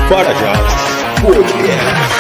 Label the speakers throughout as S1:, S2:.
S1: Parajás Podcast.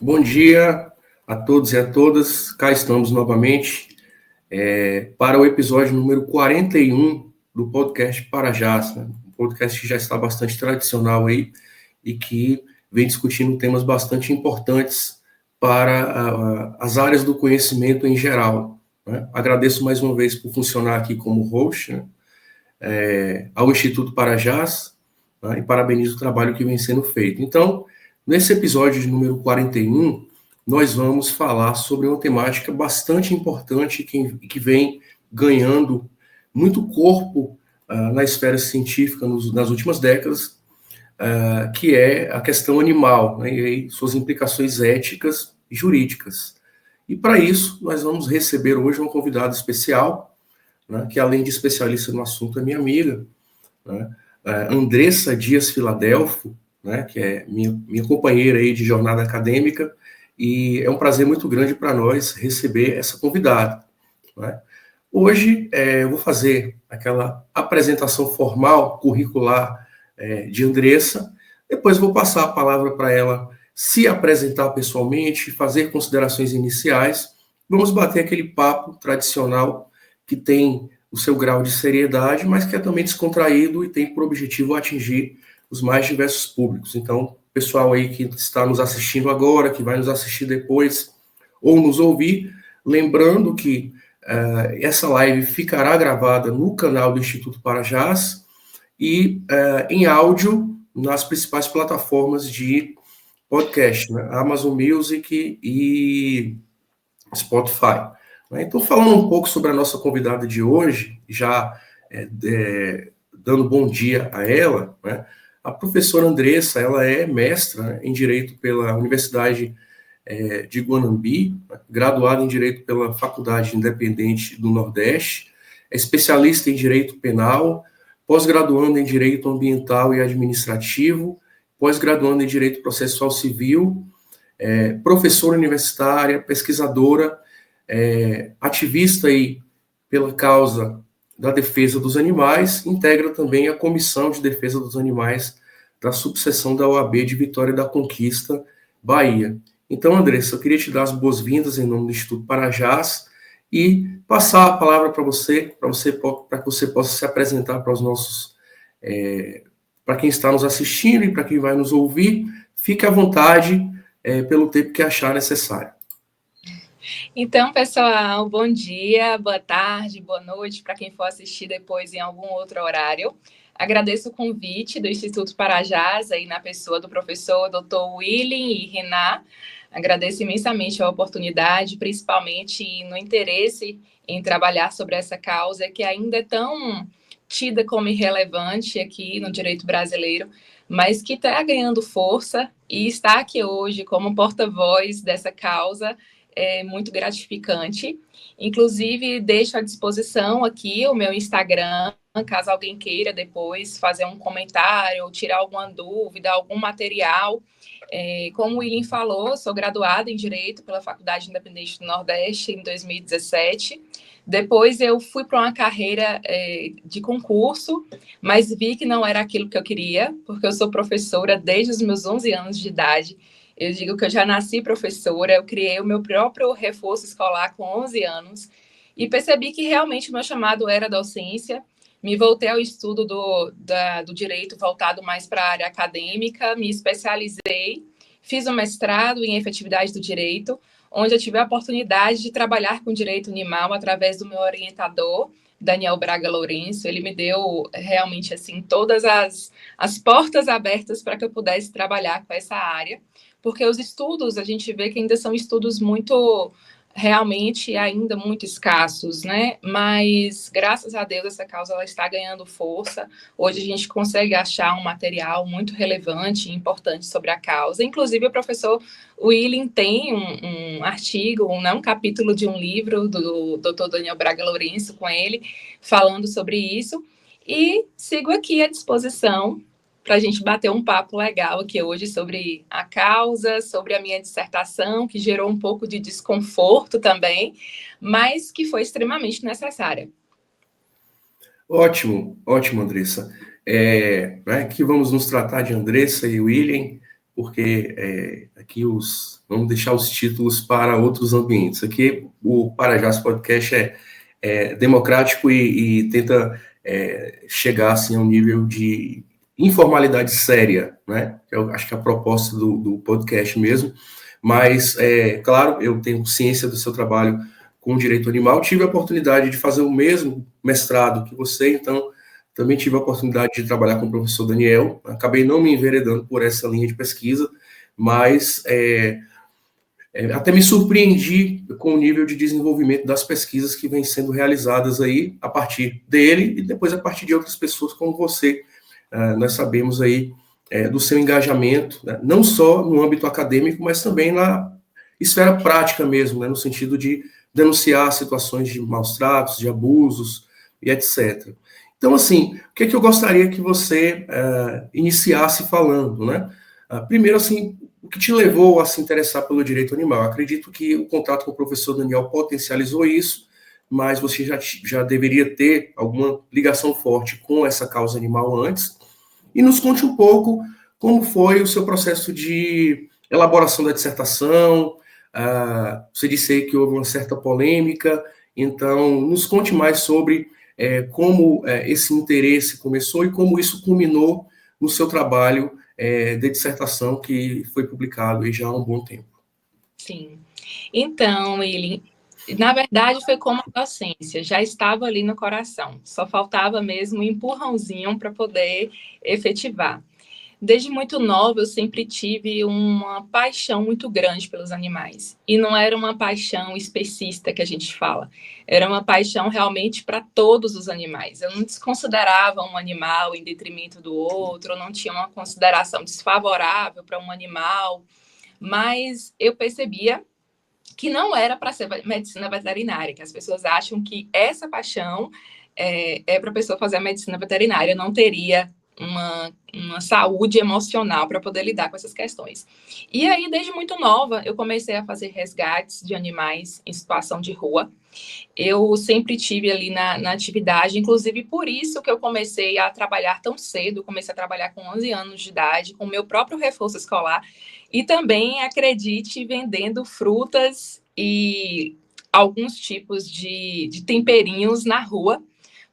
S2: Bom dia a todos e a todas, cá estamos novamente para o episódio número 41 do podcast Parajás, né? Um podcast que já está bastante tradicional aí e que vem discutindo temas bastante importantes para as áreas do conhecimento em geral, né? Agradeço mais uma vez por funcionar aqui como host, né? Ao Instituto Parajás, né? E parabenizo o trabalho que vem sendo feito. Então, nesse episódio de número 41, nós vamos falar sobre uma temática bastante importante que vem ganhando muito corpo na esfera científica nas últimas décadas, que é a questão animal, né, e suas implicações éticas e jurídicas. E para isso, nós vamos receber hoje uma convidada especial, né, que além de especialista no assunto, é minha amiga, né, Andressa Dias Filadelfo, né, que é minha companheira aí de jornada acadêmica, e é um prazer muito grande para nós receber essa convidada, né? Hoje eu vou fazer aquela apresentação formal, curricular de Andressa, depois vou passar a palavra para ela se apresentar pessoalmente, fazer considerações iniciais, vamos bater aquele papo tradicional que tem o seu grau de seriedade, mas que é também descontraído e tem por objetivo atingir os mais diversos públicos. Então, pessoal aí que está nos assistindo agora, que vai nos assistir depois, ou nos ouvir, lembrando que essa live ficará gravada no canal do Instituto Parajás e em áudio nas principais plataformas de podcast, né? Amazon Music e Spotify. Então, falando um pouco sobre a nossa convidada de hoje, já dando bom dia a ela, né? A professora Andressa, ela é mestra, né, em Direito pela Universidade de Guanambi, graduada em Direito pela Faculdade Independente do Nordeste, é especialista em Direito Penal, pós-graduanda em Direito Ambiental e Administrativo, pós-graduanda em Direito Processual Civil, professora universitária, pesquisadora, ativista aí pela causa da defesa dos animais, integra também a Comissão de Defesa dos Animais da subseção da OAB de Vitória da Conquista, Bahia. Então, Andressa, eu queria te dar as boas-vindas em nome do Instituto Parajás e passar a palavra para que você possa se apresentar para os nossos, para quem está nos assistindo e para quem vai nos ouvir. Fique à vontade pelo tempo que achar necessário.
S3: Então, pessoal, bom dia, boa tarde, boa noite para quem for assistir depois em algum outro horário. Agradeço o convite do Instituto Parajás, aí na pessoa do professor Dr. Willing e Renan. Agradeço imensamente a oportunidade, principalmente no interesse em trabalhar sobre essa causa que ainda é tida como irrelevante aqui no direito brasileiro, mas que está ganhando força e está aqui hoje como porta-voz dessa causa é muito gratificante. Inclusive, deixo à disposição aqui o meu Instagram, caso alguém queira depois fazer um comentário, ou tirar alguma dúvida, algum material. Como o William falou, sou graduada em Direito pela Faculdade Independente do Nordeste em 2017. Depois eu fui para uma carreira de concurso, mas vi que não era aquilo que eu queria, porque eu sou professora desde os meus 11 anos de idade. Eu digo que eu já nasci professora, eu criei o meu próprio reforço escolar com 11 anos e percebi que realmente o meu chamado era docência. Me voltei ao estudo do direito voltado mais para a área acadêmica, me especializei, fiz um mestrado em efetividade do direito, onde eu tive a oportunidade de trabalhar com direito animal através do meu orientador, Daniel Braga Lourenço. Ele me deu realmente assim todas as portas abertas para que eu pudesse trabalhar com essa área, porque os estudos, a gente vê que ainda são estudos muito, realmente ainda muito escassos, né? Mas, graças a Deus, essa causa ela está ganhando força. Hoje a gente consegue achar um material muito relevante e importante sobre a causa. Inclusive, o professor William tem um artigo, um capítulo de um livro do Dr. Daniel Braga Lourenço com ele, falando sobre isso. E sigo aqui à disposição para a gente bater um papo legal aqui hoje sobre a causa, sobre a minha dissertação, que gerou um pouco de desconforto também, mas que foi extremamente necessária.
S2: Ótimo, ótimo, Andressa. Aqui vamos nos tratar de Andressa e William, porque aqui vamos deixar os títulos para outros ambientes. Aqui o Parajás Podcast é democrático e tenta chegar assim, a um nível de informalidade séria, né? Eu acho que é a proposta do podcast mesmo, mas, claro, eu tenho ciência do seu trabalho com direito animal, tive a oportunidade de fazer o mesmo mestrado que você, então também tive a oportunidade de trabalhar com o professor Daniel, acabei não me enveredando por essa linha de pesquisa, mas até me surpreendi com o nível de desenvolvimento das pesquisas que vêm sendo realizadas aí a partir dele e depois a partir de outras pessoas como você. Nós sabemos aí do seu engajamento, né, não só no âmbito acadêmico, mas também na esfera prática mesmo, né, no sentido de denunciar situações de maus tratos, de abusos e etc. Então, assim, o que é que eu gostaria que você iniciasse falando, né? Primeiro, assim, o que te levou a se interessar pelo direito animal? Eu acredito que o contato com o professor Daniel potencializou isso, mas você já deveria ter alguma ligação forte com essa causa animal antes. E nos conte um pouco como foi o seu processo de elaboração da dissertação. Você disse aí que houve uma certa polêmica, então nos conte mais sobre como esse interesse começou e como isso culminou no seu trabalho de dissertação que foi publicado aí já há um bom tempo.
S3: Sim. Então, ele, na verdade, foi como a docência, já estava ali no coração, só faltava mesmo um empurrãozinho para poder efetivar. Desde muito nova, eu sempre tive uma paixão muito grande pelos animais. E não era uma paixão especista que a gente fala. Era uma paixão realmente para todos os animais. Eu não desconsiderava um animal em detrimento do outro, eu não tinha uma consideração desfavorável para um animal, mas eu percebia que não era para ser medicina veterinária, que as pessoas acham que essa paixão para a pessoa fazer a medicina veterinária, não teria uma saúde emocional para poder lidar com essas questões. E aí, desde muito nova, eu comecei a fazer resgates de animais em situação de rua. Eu sempre tive ali na atividade, inclusive por isso que eu comecei a trabalhar tão cedo, comecei a trabalhar com 11 anos de idade, com o meu próprio reforço escolar, e também, acredite, vendendo frutas e alguns tipos de temperinhos na rua,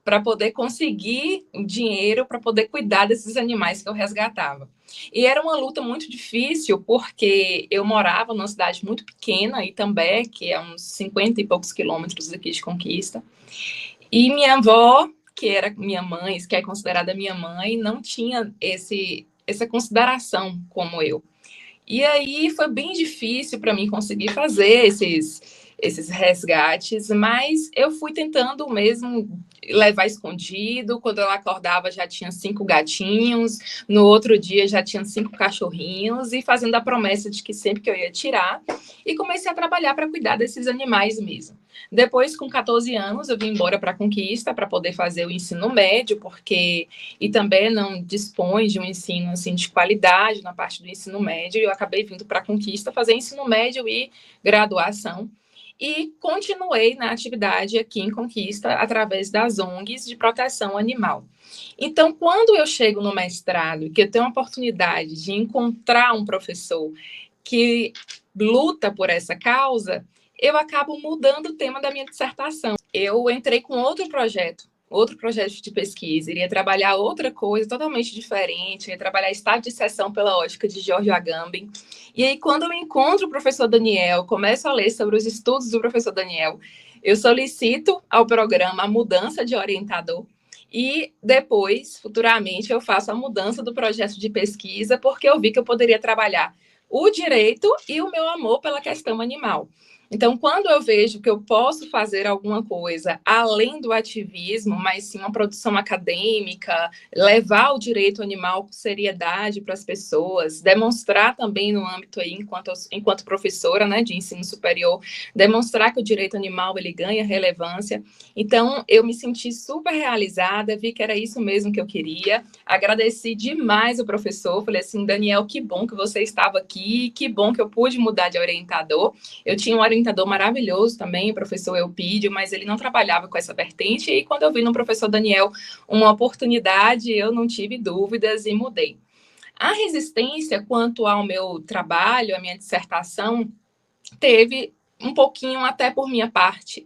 S3: para poder conseguir dinheiro para poder cuidar desses animais que eu resgatava. E era uma luta muito difícil, porque eu morava numa cidade muito pequena, Itambé, que é uns 50 e poucos quilômetros daqui de Conquista, e minha avó, que era minha mãe, que é considerada minha mãe, não tinha essa consideração como eu. E aí foi bem difícil para mim conseguir fazer esses resgates, mas eu fui tentando mesmo levar escondido. Quando ela acordava já tinha 5 gatinhos, no outro dia já tinha 5 cachorrinhos, e fazendo a promessa de que sempre que eu ia tirar, e comecei a trabalhar para cuidar desses animais mesmo. Depois, com 14 anos, eu vim embora para Conquista para poder fazer o ensino médio, porque e também não dispõe de um ensino assim de qualidade na parte do ensino médio. Eu acabei vindo para Conquista fazer ensino médio e graduação. E continuei na atividade aqui em Conquista através das ONGs de proteção animal. Então, quando eu chego no mestrado, que eu tenho a oportunidade de encontrar um professor que luta por essa causa, eu acabo mudando o tema da minha dissertação. Eu entrei com outro projeto de pesquisa, iria trabalhar outra coisa totalmente diferente, ia trabalhar estado de exceção pela ótica de George Agamben. E aí, quando eu encontro o professor Daniel, começo a ler sobre os estudos do professor Daniel, eu solicito ao programa a mudança de orientador, e depois, futuramente, eu faço a mudança do projeto de pesquisa, porque eu vi que eu poderia trabalhar o direito e o meu amor pela questão animal. Então, quando eu vejo que eu posso fazer alguma coisa além do ativismo, mas sim uma produção acadêmica, levar o direito animal com seriedade para as pessoas, demonstrar também no âmbito aí, enquanto professora, né, de ensino superior, demonstrar que o direito animal ele ganha relevância. Então, eu me senti super realizada, vi que era isso mesmo que eu queria. Agradeci demais o professor, falei assim, Daniel, que bom que você estava aqui, que bom que eu pude mudar de orientador. Eu tinha um orientador maravilhoso também, o professor Elpídio, mas ele não trabalhava com essa vertente, e quando eu vi no professor Daniel uma oportunidade, eu não tive dúvidas e mudei. A resistência quanto ao meu trabalho, à minha dissertação, teve um pouquinho até por minha parte,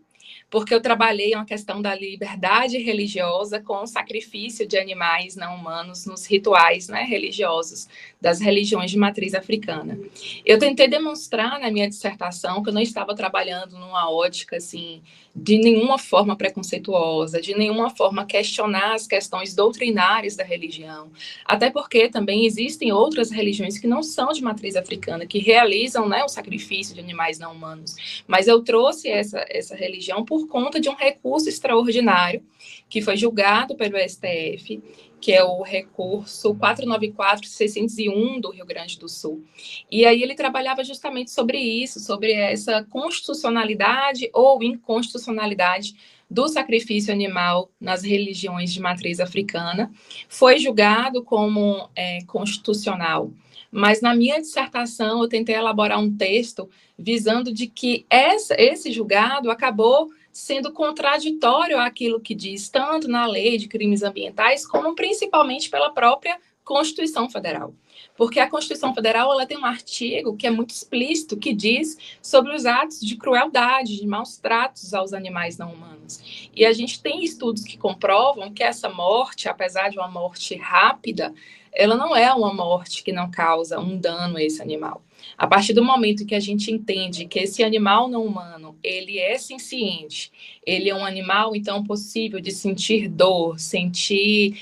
S3: porque eu trabalhei uma questão da liberdade religiosa com o sacrifício de animais não humanos nos rituais, né, religiosos das religiões de matriz africana. Eu tentei demonstrar na minha dissertação que eu não estava trabalhando numa ótica assim de nenhuma forma preconceituosa, de nenhuma forma questionar as questões doutrinárias da religião, até porque também existem outras religiões que não são de matriz africana, que realizam, né, o sacrifício de animais não humanos, mas eu trouxe essa religião por conta de um recurso extraordinário que foi julgado pelo STF, que é o recurso 494-601 do Rio Grande do Sul. E aí ele trabalhava justamente sobre isso, sobre essa constitucionalidade ou inconstitucionalidade do sacrifício animal nas religiões de matriz africana. Foi julgado como constitucional. Mas na minha dissertação eu tentei elaborar um texto visando de que esse julgado acabou sendo contraditório àquilo que diz tanto na lei de crimes ambientais, como principalmente pela própria Constituição Federal. Porque a Constituição Federal ela tem um artigo que é muito explícito, que diz sobre os atos de crueldade, de maus tratos aos animais não humanos. E a gente tem estudos que comprovam que essa morte, apesar de uma morte rápida, ela não é uma morte que não causa um dano a esse animal. A partir do momento que a gente entende que esse animal não humano, ele é senciente, ele é um animal, então, possível de sentir dor, sentir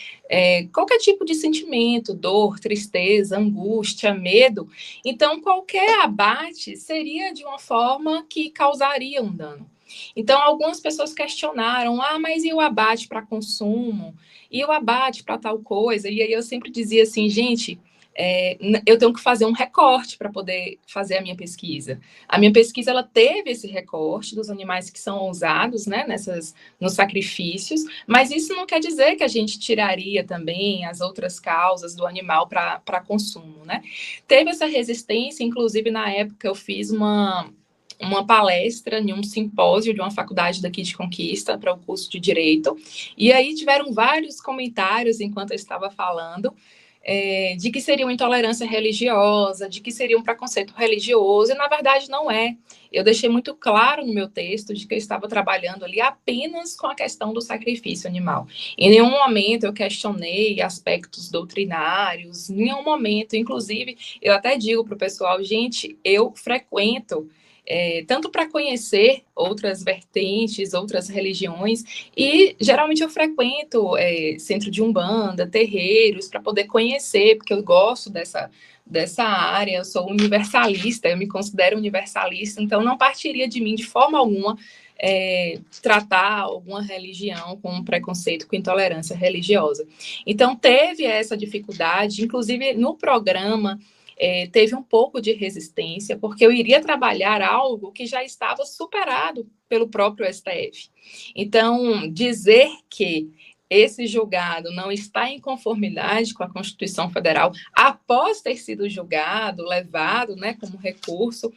S3: qualquer tipo de sentimento, dor, tristeza, angústia, medo, então qualquer abate seria de uma forma que causaria um dano. Então, algumas pessoas questionaram, mas e o abate para consumo? E o abate para tal coisa? E aí eu sempre dizia assim, gente, eu tenho que fazer um recorte para poder fazer a minha pesquisa. A minha pesquisa ela teve esse recorte dos animais que são usados, né, nos sacrifícios, mas isso não quer dizer que a gente tiraria também as outras causas do animal para consumo, né? Teve essa resistência, inclusive na época eu fiz uma palestra em um simpósio de uma faculdade daqui de Conquista para o curso de Direito, e aí tiveram vários comentários enquanto eu estava falando, de que seria uma intolerância religiosa, de que seria um preconceito religioso, e na verdade não é. Eu deixei muito claro no meu texto de que eu estava trabalhando ali apenas com a questão do sacrifício animal. Em nenhum momento eu questionei aspectos doutrinários, em nenhum momento, inclusive, eu até digo para o pessoal, gente, eu frequento tanto para conhecer outras vertentes, outras religiões, e geralmente eu frequento centro de umbanda, terreiros, para poder conhecer, porque eu gosto dessa área, eu sou universalista, eu me considero universalista, então não partiria de mim de forma alguma tratar alguma religião com preconceito, com intolerância religiosa. Então teve essa dificuldade, inclusive no programa teve um pouco de resistência, porque eu iria trabalhar algo que já estava superado pelo próprio STF. Então, dizer que esse julgado não está em conformidade com a Constituição Federal, após ter sido julgado, levado, né, como recurso,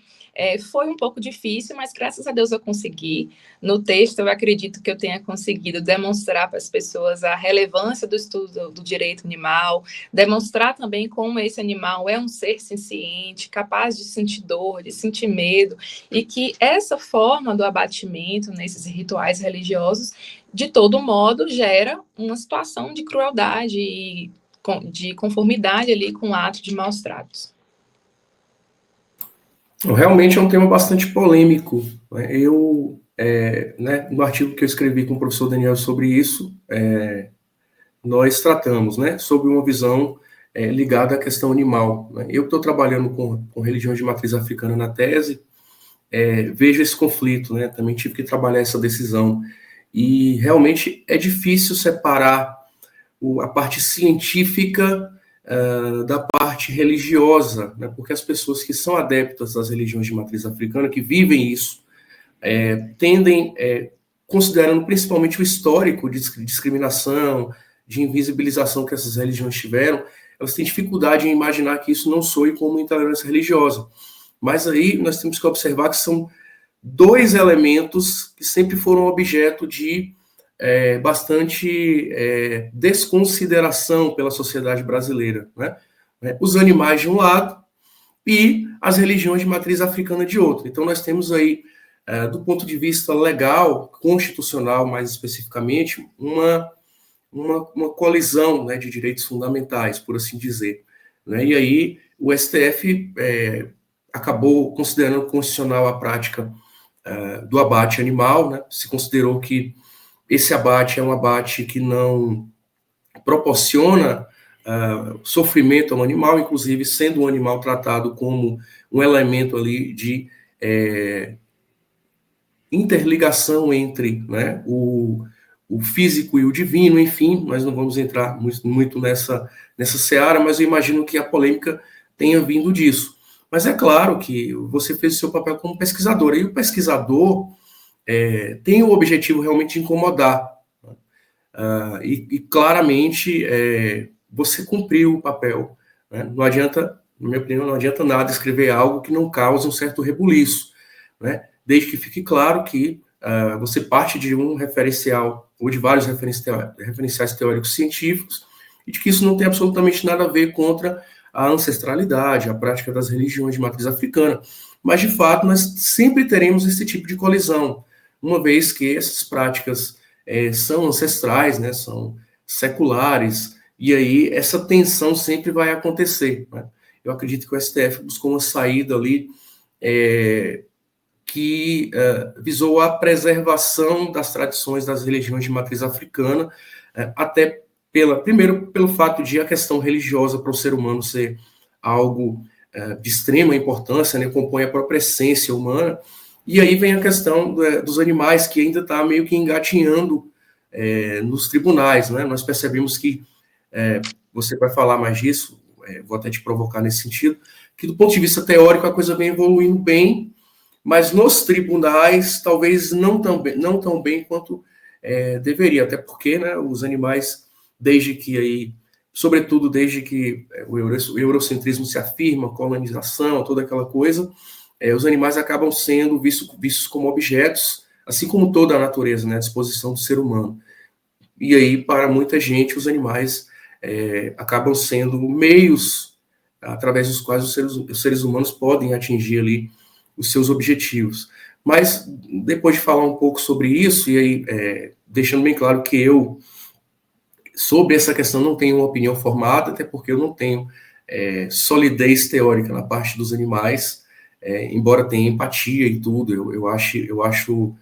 S3: foi um pouco difícil, mas graças a Deus eu consegui. No texto, eu acredito que eu tenha conseguido demonstrar para as pessoas a relevância do estudo do direito animal, demonstrar também como esse animal é um ser senciente, capaz de sentir dor, de sentir medo, e que essa forma do abatimento nesses rituais religiosos, de todo modo, gera uma situação de crueldade e de conformidade ali com o ato de maus tratos.
S2: Realmente é um tema bastante polêmico. Né? No artigo que eu escrevi com o professor Daniel sobre isso, nós tratamos, né, sobre uma visão ligada à questão animal. Né? Eu estou trabalhando com religiões de matriz africana na tese, vejo esse conflito, né? Também tive que trabalhar essa decisão. E realmente é difícil separar a parte científica da parte religiosa, né? Porque as pessoas que são adeptas das religiões de matriz africana, que vivem isso, tendem, considerando principalmente o histórico de discriminação, de invisibilização que essas religiões tiveram, elas têm dificuldade em imaginar que isso não soe como intolerância religiosa. Mas aí nós temos que observar que são dois elementos que sempre foram objeto de bastante desconsideração pela sociedade brasileira, né? Os animais de um lado e as religiões de matriz africana de outro. Então nós temos aí, do ponto de vista legal, constitucional mais especificamente, uma colisão, né, de direitos fundamentais, por assim dizer. Né? E aí o STF acabou considerando constitucional a prática do abate animal, né? Se considerou que esse abate é um abate que não proporciona sofrimento ao animal, inclusive sendo um animal tratado como um elemento ali de interligação entre, né, o físico e o divino, enfim, nós não vamos entrar muito nessa seara, mas eu imagino que a polêmica tenha vindo disso. Mas é claro que você fez o seu papel como pesquisador, e o pesquisador tem o objetivo realmente de incomodar. E claramente você cumpriu o papel. Né? Não adianta, na minha opinião, não adianta nada escrever algo que não cause um certo rebuliço, né? Desde que fique claro que você parte de um referencial, ou de vários referenciais teóricos científicos, e de que isso não tem absolutamente nada a ver contra a ancestralidade, a prática das religiões de matriz africana. Mas, de fato, nós sempre teremos esse tipo de colisão, uma vez que essas práticas são ancestrais, né, são seculares, e aí essa tensão sempre vai acontecer. Né? Eu acredito que o STF buscou uma saída ali que visou a preservação das tradições das religiões de matriz africana, até primeiro pelo fato de a questão religiosa para o ser humano ser algo de extrema importância, né, compõe a própria essência humana, e aí vem a questão dos animais, que ainda está meio que engatinhando nos tribunais, né? Nós percebemos que, você vai falar mais disso, vou até te provocar nesse sentido, que do ponto de vista teórico a coisa vem evoluindo bem, mas nos tribunais talvez não tão bem quanto deveria, até porque, né, os animais, desde que aí, sobretudo desde que o eurocentrismo se afirma, colonização, toda aquela coisa, os animais acabam sendo vistos como objetos, assim como toda a natureza, né, à disposição do ser humano. E aí, para muita gente, os animais acabam sendo meios através dos quais os seres humanos podem atingir ali os seus objetivos. Mas, depois de falar um pouco sobre isso, e aí deixando bem claro que eu, sobre essa questão, não tenho uma opinião formada, até porque eu não tenho solidez teórica na parte dos animais, embora tenha empatia e tudo, eu acho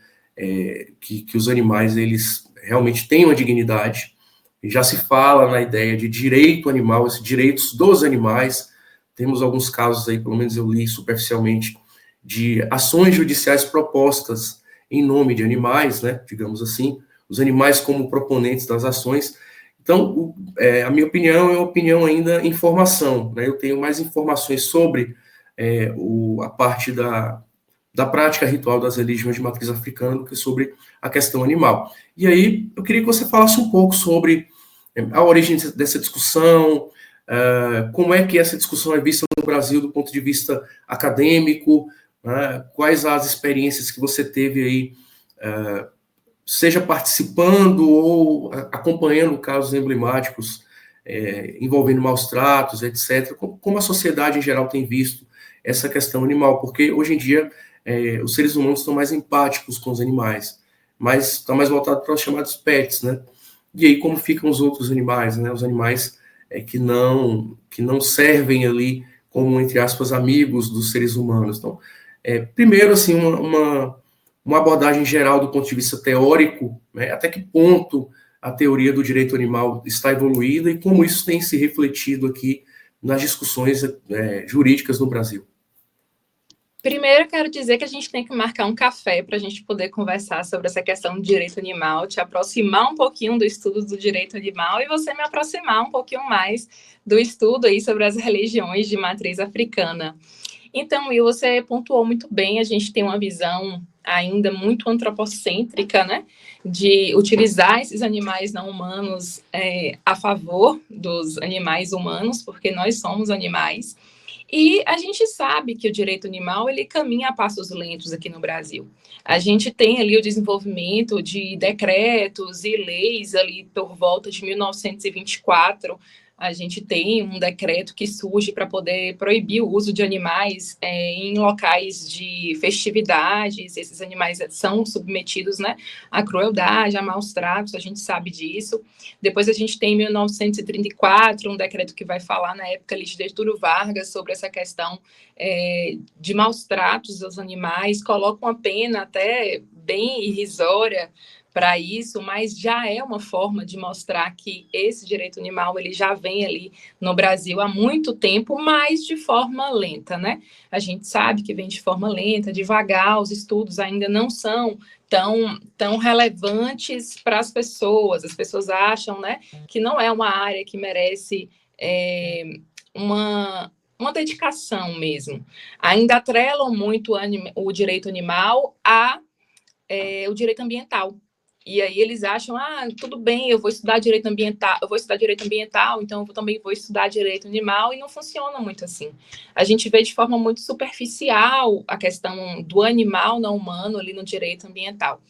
S2: que os animais, eles realmente têm uma dignidade. Já se fala na ideia de direito animal, esses direitos dos animais. Temos alguns casos aí, pelo menos eu li superficialmente, de ações judiciais propostas em nome de animais, né, digamos assim, os animais como proponentes das ações. Então, a minha opinião é uma opinião ainda em formação, né? Eu tenho mais informações sobre a parte da prática ritual das religiões de matriz africana do que sobre a questão animal. E aí, eu queria que você falasse um pouco sobre a origem dessa discussão, como é que essa discussão é vista no Brasil do ponto de vista acadêmico, né? Quais as experiências que você teve aí, seja participando ou acompanhando casos emblemáticos envolvendo maus tratos, etc. Como a sociedade em geral tem visto essa questão animal, porque hoje em dia os seres humanos estão mais empáticos com os animais, mas está mais voltado para os chamados pets, né? E aí como ficam os outros animais, né? Os animais que não servem ali como, entre aspas, amigos dos seres humanos. Então, primeiro, assim, uma abordagem geral do ponto de vista teórico, né? Até que ponto a teoria do direito animal está evoluída e como isso tem se refletido aqui nas discussões jurídicas no Brasil.
S3: Primeiro, eu quero dizer que a gente tem que marcar um café para a gente poder conversar sobre essa questão do direito animal, te aproximar um pouquinho do estudo do direito animal e você me aproximar um pouquinho mais do estudo aí sobre as religiões de matriz africana. Então, Will, você pontuou muito bem, a gente tem uma visão ainda muito antropocêntrica, né, de utilizar esses animais não humanos a favor dos animais humanos, porque nós somos animais. E a gente sabe que o direito animal ele caminha a passos lentos aqui no Brasil. A gente tem ali o desenvolvimento de decretos e leis ali por volta de 1924. A gente tem um decreto que surge para poder proibir o uso de animais em locais de festividades. Esses animais são submetidos, né, à crueldade, a maus tratos, a gente sabe disso. Depois a gente tem em 1934 um decreto que vai falar na época ali de Getúlio Vargas sobre essa questão de maus tratos aos animais, coloca uma pena até bem irrisória para isso, mas já é uma forma de mostrar que esse direito animal ele já vem ali no Brasil há muito tempo, mas de forma lenta, né? A gente sabe que vem de forma lenta, devagar, os estudos ainda não são tão relevantes para as pessoas acham, né, que não é uma área que merece uma dedicação mesmo. Ainda atrelam muito o direito animal o direito ambiental. E aí eles acham, tudo bem, eu vou estudar direito ambiental, então eu também vou estudar direito animal, e não funciona muito assim. A gente vê de forma muito superficial a questão do animal não humano ali no direito ambiental.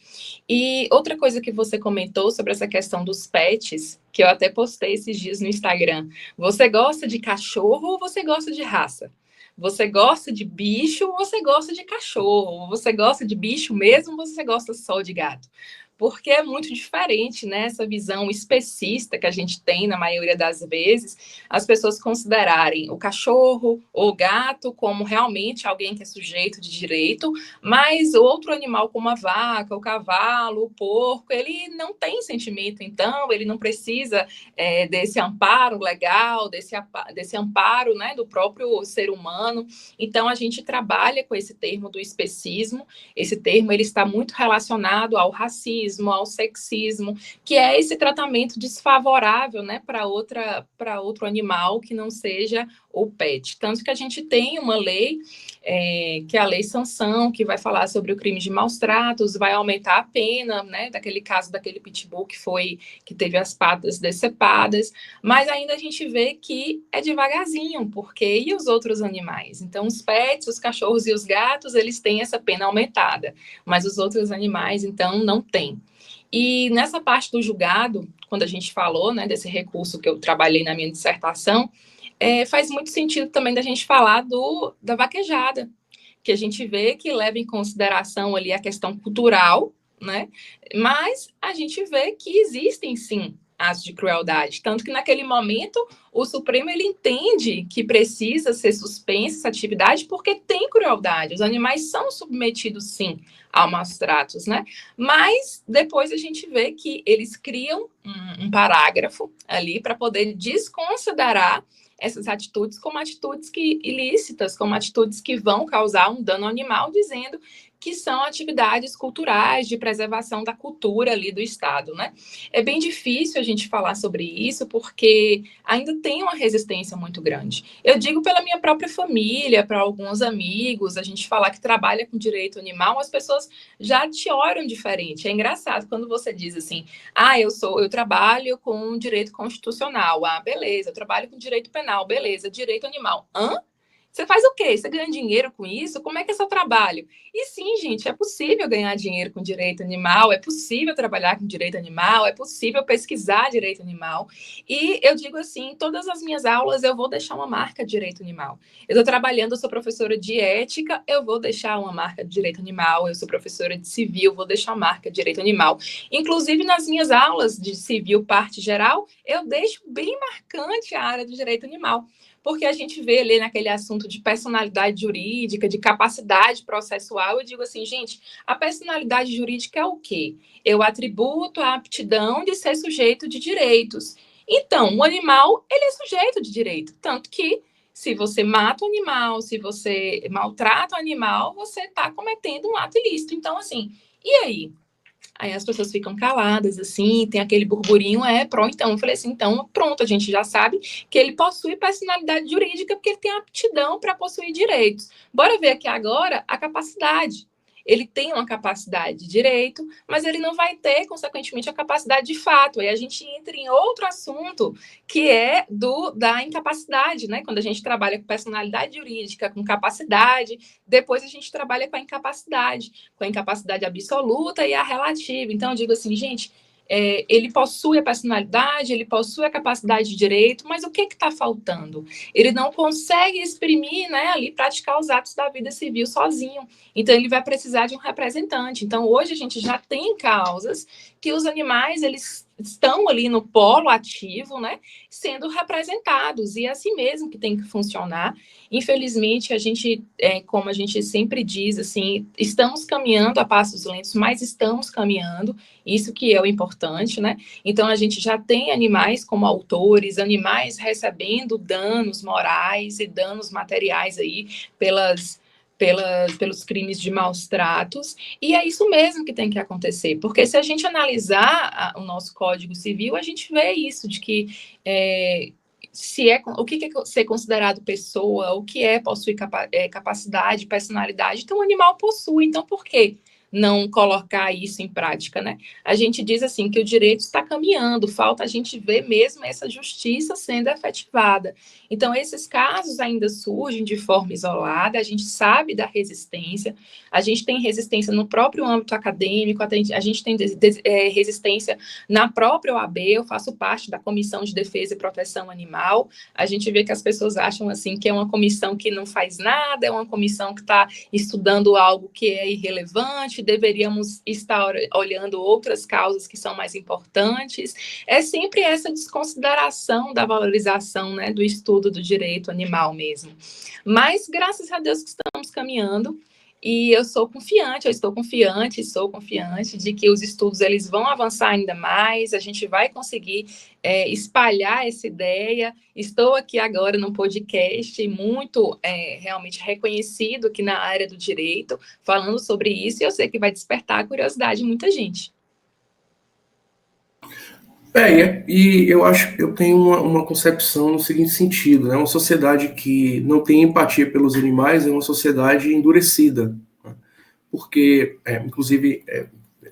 S3: E outra coisa que você comentou sobre essa questão dos pets, que eu até postei esses dias no Instagram, você gosta de cachorro ou você gosta de raça? Você gosta de bicho ou você gosta de cachorro? Você gosta de bicho mesmo ou você gosta só de gato? Porque é muito diferente, né? Essa visão especista que a gente tem, na maioria das vezes, as pessoas considerarem o cachorro ou o gato como realmente alguém que é sujeito de direito, mas outro animal como a vaca, o cavalo, o porco, ele não tem sentimento, então ele não precisa desse amparo legal, desse amparo, né, do próprio ser humano. Então, a gente trabalha com esse termo do especismo. Esse termo ele está muito relacionado ao racismo, ao sexismo, que é esse tratamento desfavorável, né, para outro animal que não seja o pet. Tanto que a gente tem uma lei, que é a Lei Sanção, que vai falar sobre o crime de maus tratos, vai aumentar a pena, né, daquele caso daquele pitbull que teve as patas decepadas, mas ainda a gente vê que é devagarzinho, porque e os outros animais? Então, os pets, os cachorros e os gatos, eles têm essa pena aumentada, mas os outros animais, então, não têm. E nessa parte do julgado, quando a gente falou, né, desse recurso que eu trabalhei na minha dissertação, faz muito sentido também da gente falar da vaquejada, que a gente vê que leva em consideração ali a questão cultural, né? Mas a gente vê que existem, sim, atos de crueldade. Tanto que naquele momento o Supremo ele entende que precisa ser suspensa essa atividade porque tem crueldade. Os animais são submetidos, sim, a maus tratos, né? Mas depois a gente vê que eles criam um parágrafo ali para poder desconsiderar essas atitudes como atitudes ilícitas, como atitudes que vão causar um dano animal, dizendo que são atividades culturais de preservação da cultura ali do Estado, né? É bem difícil a gente falar sobre isso, porque ainda tem uma resistência muito grande. Eu digo pela minha própria família, para alguns amigos, a gente falar que trabalha com direito animal, as pessoas já te olham diferente. É engraçado quando você diz assim, eu trabalho com direito constitucional, beleza, eu trabalho com direito penal, beleza, direito animal. Hã? Você faz o quê? Você ganha dinheiro com isso? Como é que é seu trabalho? E sim, gente, é possível ganhar dinheiro com direito animal, é possível trabalhar com direito animal, é possível pesquisar direito animal. E eu digo assim, em todas as minhas aulas eu vou deixar uma marca de direito animal. Eu estou trabalhando, eu sou professora de ética, eu vou deixar uma marca de direito animal. Eu sou professora de civil, vou deixar uma marca de direito animal. Inclusive, nas minhas aulas de civil, parte geral, eu deixo bem marcante a área do direito animal, porque a gente vê ali naquele assunto de personalidade jurídica, de capacidade processual, eu digo assim, gente, a personalidade jurídica é o quê? Eu atributo a aptidão de ser sujeito de direitos. Então, o animal, ele é sujeito de direito, tanto que se você mata o animal, se você maltrata o animal, você está cometendo um ato ilícito. Então, assim, e aí? Aí as pessoas ficam caladas, assim, tem aquele burburinho, pronto, então. Eu falei assim, então, pronto, a gente já sabe que ele possui personalidade jurídica porque ele tem aptidão para possuir direitos. Bora ver aqui agora a capacidade. Ele tem uma capacidade de direito, mas ele não vai ter, consequentemente, a capacidade de fato. Aí a gente entra em outro assunto, que é da incapacidade, né? Quando a gente trabalha com personalidade jurídica, com capacidade, depois a gente trabalha com a incapacidade absoluta e a relativa. Então, eu digo assim, gente, ele possui a personalidade, ele possui a capacidade de direito, mas o que está faltando? Ele não consegue exprimir, né, ali, praticar os atos da vida civil sozinho. Então, ele vai precisar de um representante. Então, hoje a gente já tem causas que os animais, eles estão ali no polo ativo, né, sendo representados, e é assim mesmo que tem que funcionar. Infelizmente, a gente, como a gente sempre diz, assim, estamos caminhando a passos lentos, mas estamos caminhando, isso que é o importante, né? Então, a gente já tem animais como autores, animais recebendo danos morais e danos materiais aí pelos crimes de maus tratos, e é isso mesmo que tem que acontecer, porque se a gente analisar o nosso Código Civil, a gente vê isso, de que o que é ser considerado pessoa, o que é possuir capacidade, personalidade, então o animal possui, então por quê não colocar isso em prática, né? A gente diz assim que o direito está caminhando, falta a gente ver mesmo essa justiça sendo efetivada. Então, esses casos ainda surgem de forma isolada, a gente sabe da resistência, a gente tem resistência no próprio âmbito acadêmico, a gente tem resistência na própria OAB, eu faço parte da Comissão de Defesa e Proteção Animal, a gente vê que as pessoas acham assim que é uma comissão que não faz nada, é uma comissão que está estudando algo que é irrelevante, deveríamos estar olhando outras causas que são mais importantes. É sempre essa desconsideração da valorização, né, do estudo do direito animal mesmo. Mas, graças a Deus que estamos caminhando, e eu estou confiante de que os estudos eles vão avançar ainda mais, a gente vai conseguir espalhar essa ideia. Estou aqui agora num podcast muito realmente reconhecido aqui na área do direito, falando sobre isso, e eu sei que vai despertar a curiosidade de muita gente.
S2: E eu acho que eu tenho uma concepção no seguinte sentido, né? Uma sociedade que não tem empatia pelos animais é uma sociedade endurecida, né? Porque, inclusive,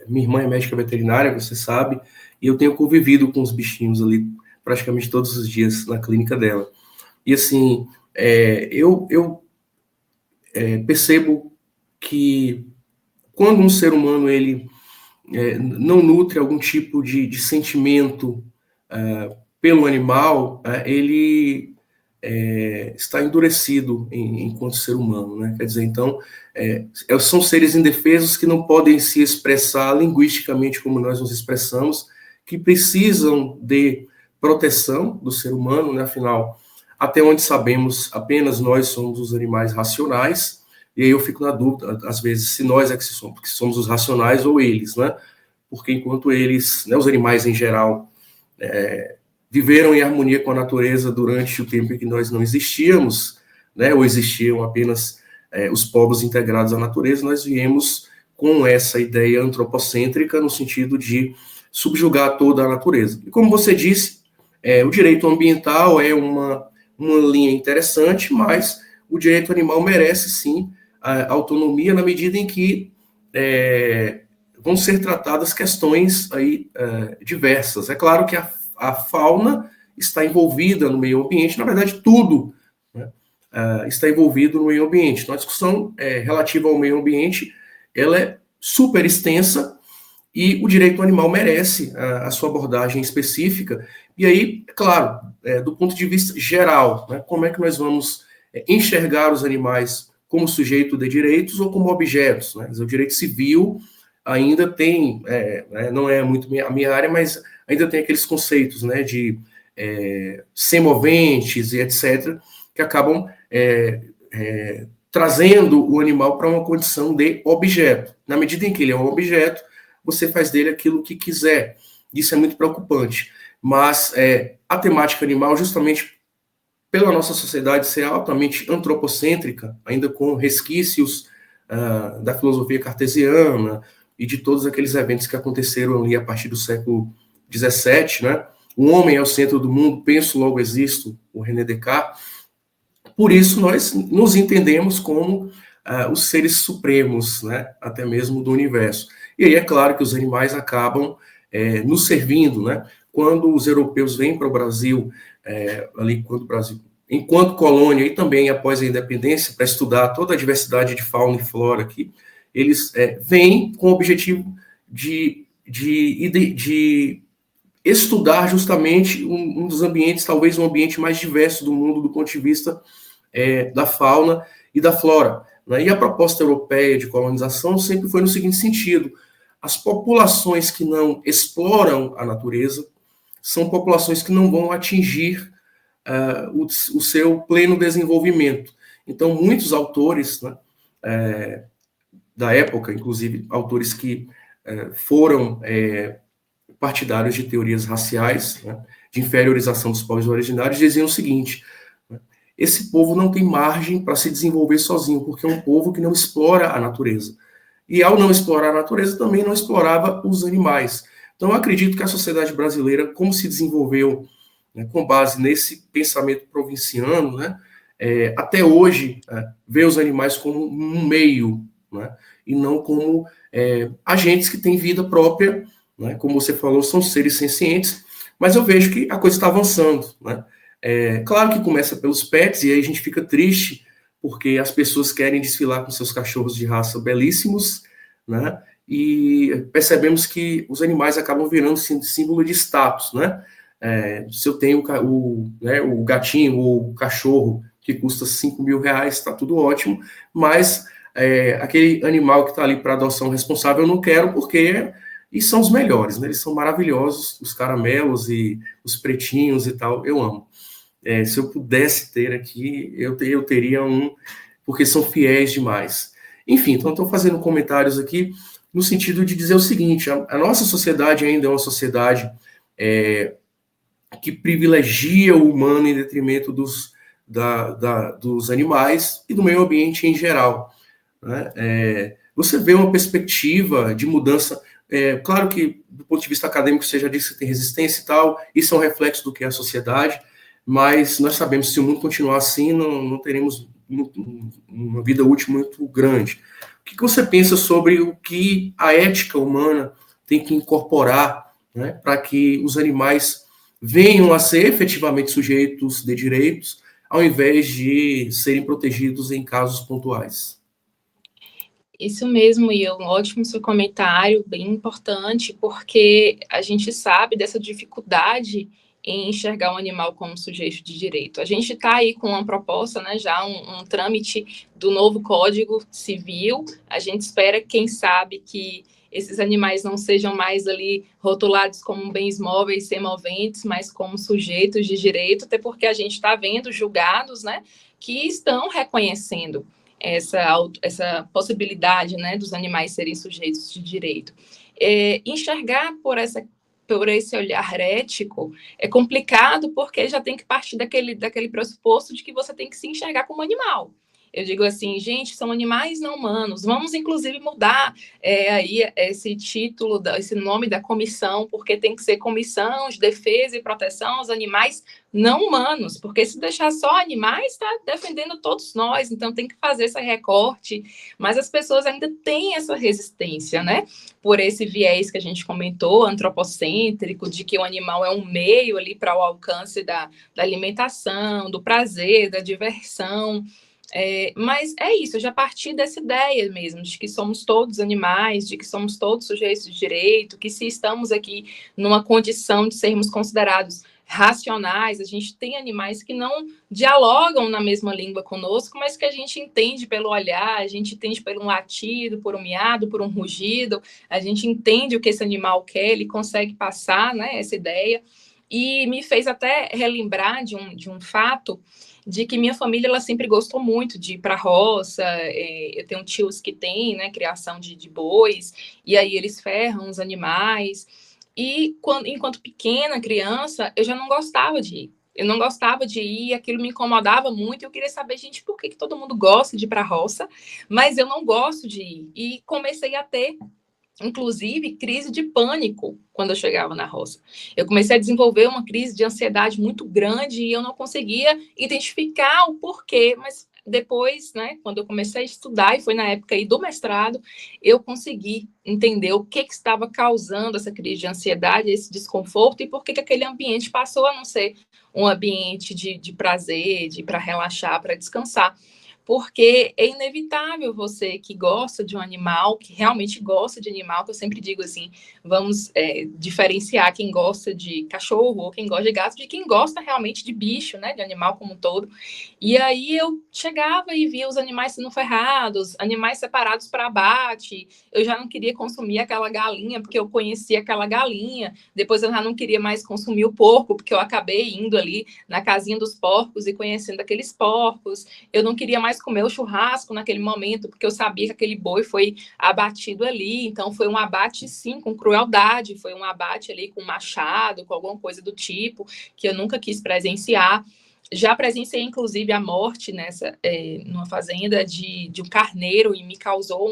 S2: minha irmã é médica veterinária, você sabe, e eu tenho convivido com os bichinhos ali praticamente todos os dias na clínica dela. E assim, eu percebo que quando um ser humano ele não nutre algum tipo de sentimento pelo animal, ele está endurecido enquanto ser humano, né? Quer dizer, então, são seres indefesos que não podem se expressar linguisticamente como nós nos expressamos, que precisam de proteção do ser humano, né? Afinal, até onde sabemos, apenas nós somos os animais racionais, e aí eu fico na dúvida, às vezes, se nós é que somos os racionais ou eles, né? Porque enquanto eles, né, os animais em geral, viveram em harmonia com a natureza durante o tempo em que nós não existíamos, né, ou existiam apenas os povos integrados à natureza, nós viemos com essa ideia antropocêntrica no sentido de subjugar toda a natureza. E como você disse, o direito ambiental é uma linha interessante, mas o direito animal merece, sim, a autonomia na medida em que vão ser tratadas questões aí, diversas. É claro que a fauna está envolvida no meio ambiente, na verdade, tudo, né, está envolvido no meio ambiente. Então, a discussão relativa ao meio ambiente, ela é super extensa, e o direito animal merece a sua abordagem específica. E aí, é claro, do ponto de vista geral, né, como é que nós vamos enxergar os animais como sujeito de direitos ou como objetos, né? O direito civil ainda tem, não é muito a minha área, mas ainda tem aqueles conceitos, né, de semoventes e etc., que acabam trazendo o animal para uma condição de objeto. Na medida em que ele é um objeto, você faz dele aquilo que quiser. Isso é muito preocupante. Mas a temática animal, justamente pela nossa sociedade ser altamente antropocêntrica, ainda com resquícios da filosofia cartesiana e de todos aqueles eventos que aconteceram ali a partir do século XVII, né? O homem é o centro do mundo, penso, logo existo, o René Descartes. Por isso, nós nos entendemos como os seres supremos, né? Até mesmo do universo. E aí é claro que os animais acabam nos servindo, né? Quando os europeus vêm para o Brasil, ali quando o Brasil, enquanto colônia e também após a independência, para estudar toda a diversidade de fauna e flora aqui, eles vêm com o objetivo de estudar justamente um dos ambientes, talvez um ambiente mais diverso do mundo do ponto de vista da fauna e da flora, né? E a proposta europeia de colonização sempre foi no seguinte sentido: as populações que não exploram a natureza são populações que não vão atingir o seu pleno desenvolvimento. Então, muitos autores, né, da época, inclusive autores que foram partidários de teorias raciais, né, de inferiorização dos povos originários, diziam o seguinte: né, esse povo não tem margem para se desenvolver sozinho, porque é um povo que não explora a natureza. E ao não explorar a natureza, também não explorava os animais. Então, eu acredito que a sociedade brasileira, como se desenvolveu, né, com base nesse pensamento provinciano, né, até hoje, vê os animais como um meio, né, e não como agentes que têm vida própria, né, como você falou, são seres sencientes, mas eu vejo que a coisa está avançando, né. Claro que começa pelos pets, e aí a gente fica triste, porque as pessoas querem desfilar com seus cachorros de raça belíssimos, né, e percebemos que os animais acabam virando símbolo de status, né. Se eu tenho o gatinho ou o cachorro que custa R$5.000, está tudo ótimo, mas aquele animal que está ali para adoção responsável eu não quero, porque e são os melhores, né? Eles são maravilhosos, os caramelos e os pretinhos e tal, eu amo. Se eu pudesse ter aqui, eu teria um, porque são fiéis demais. Enfim, então estou fazendo comentários aqui no sentido de dizer o seguinte: a nossa sociedade ainda é uma sociedade que privilegia o humano em detrimento dos animais e do meio ambiente em geral, né? Você vê uma perspectiva de mudança. Claro que, do ponto de vista acadêmico, você já disse que tem resistência e tal, isso é um reflexo do que é a sociedade, mas nós sabemos que se o mundo continuar assim, não teremos uma vida útil muito grande. O que você pensa sobre o que a ética humana tem que incorporar, né, para que os animais venham a ser efetivamente sujeitos de direitos, ao invés de serem protegidos em casos pontuais?
S3: Isso mesmo, e um ótimo seu comentário, bem importante, porque a gente sabe dessa dificuldade em enxergar um animal como sujeito de direito. A gente está aí com uma proposta, né, já um trâmite do novo Código Civil. A gente espera, quem sabe, que esses animais não sejam mais ali rotulados como bens móveis, semoventes, mas como sujeitos de direito, até porque a gente está vendo julgados, né, que estão reconhecendo essa possibilidade, né, dos animais serem sujeitos de direito. Enxergar por esse olhar ético é complicado, porque já tem que partir daquele pressuposto de que você tem que se enxergar como animal. Eu digo assim, gente, são animais não humanos. Vamos, inclusive, mudar aí esse título, esse nome da comissão, porque tem que ser Comissão de Defesa e Proteção aos Animais Não Humanos, porque se deixar só animais, está defendendo todos nós, então tem que fazer esse recorte. Mas as pessoas ainda têm essa resistência, né? Por esse viés que a gente comentou, antropocêntrico, de que o animal é um meio ali para o alcance da alimentação, do prazer, da diversão. Mas é isso, eu já parti dessa ideia mesmo, de que somos todos animais, de que somos todos sujeitos de direito, que se estamos aqui numa condição de sermos considerados racionais, a gente tem animais que não dialogam na mesma língua conosco, mas que a gente entende pelo olhar, a gente entende por um latido, por um miado, por um rugido, a gente entende o que esse animal quer, ele consegue passar, né, essa ideia, e me fez até relembrar de um fato de que minha família ela sempre gostou muito de ir para a roça. Eu tenho tios que têm, né, criação de bois, e aí eles ferram os animais. E enquanto pequena, criança, eu já não gostava de ir. Eu não gostava de ir, aquilo me incomodava muito. Eu queria saber, gente, por que todo mundo gosta de ir para a roça, mas eu não gosto de ir. E comecei a ter, inclusive, crise de pânico quando eu chegava na roça. Eu comecei a desenvolver uma crise de ansiedade muito grande e eu não conseguia identificar o porquê, mas depois, né, quando eu comecei a estudar, e foi na época aí do mestrado, eu consegui entender o que estava causando essa crise de ansiedade, esse desconforto, e por que aquele ambiente passou a não ser um ambiente de prazer, para relaxar, para descansar. Porque é inevitável você que gosta de um animal, que realmente gosta de animal, que eu sempre digo assim, vamos diferenciar quem gosta de cachorro ou quem gosta de gato de quem gosta realmente de bicho, né, de animal como um todo. E aí eu chegava e via os animais sendo ferrados, animais separados para abate, eu já não queria consumir aquela galinha, porque eu conhecia aquela galinha, depois eu já não queria mais consumir o porco, porque eu acabei indo ali na casinha dos porcos e conhecendo aqueles porcos, eu não queria mais comer o churrasco naquele momento, porque eu sabia que aquele boi foi abatido ali, então foi um abate, sim, com crueldade, foi um abate ali com machado, com alguma coisa do tipo, que eu nunca quis presenciar. Já presenciei, inclusive, a morte numa fazenda de um carneiro, e me causou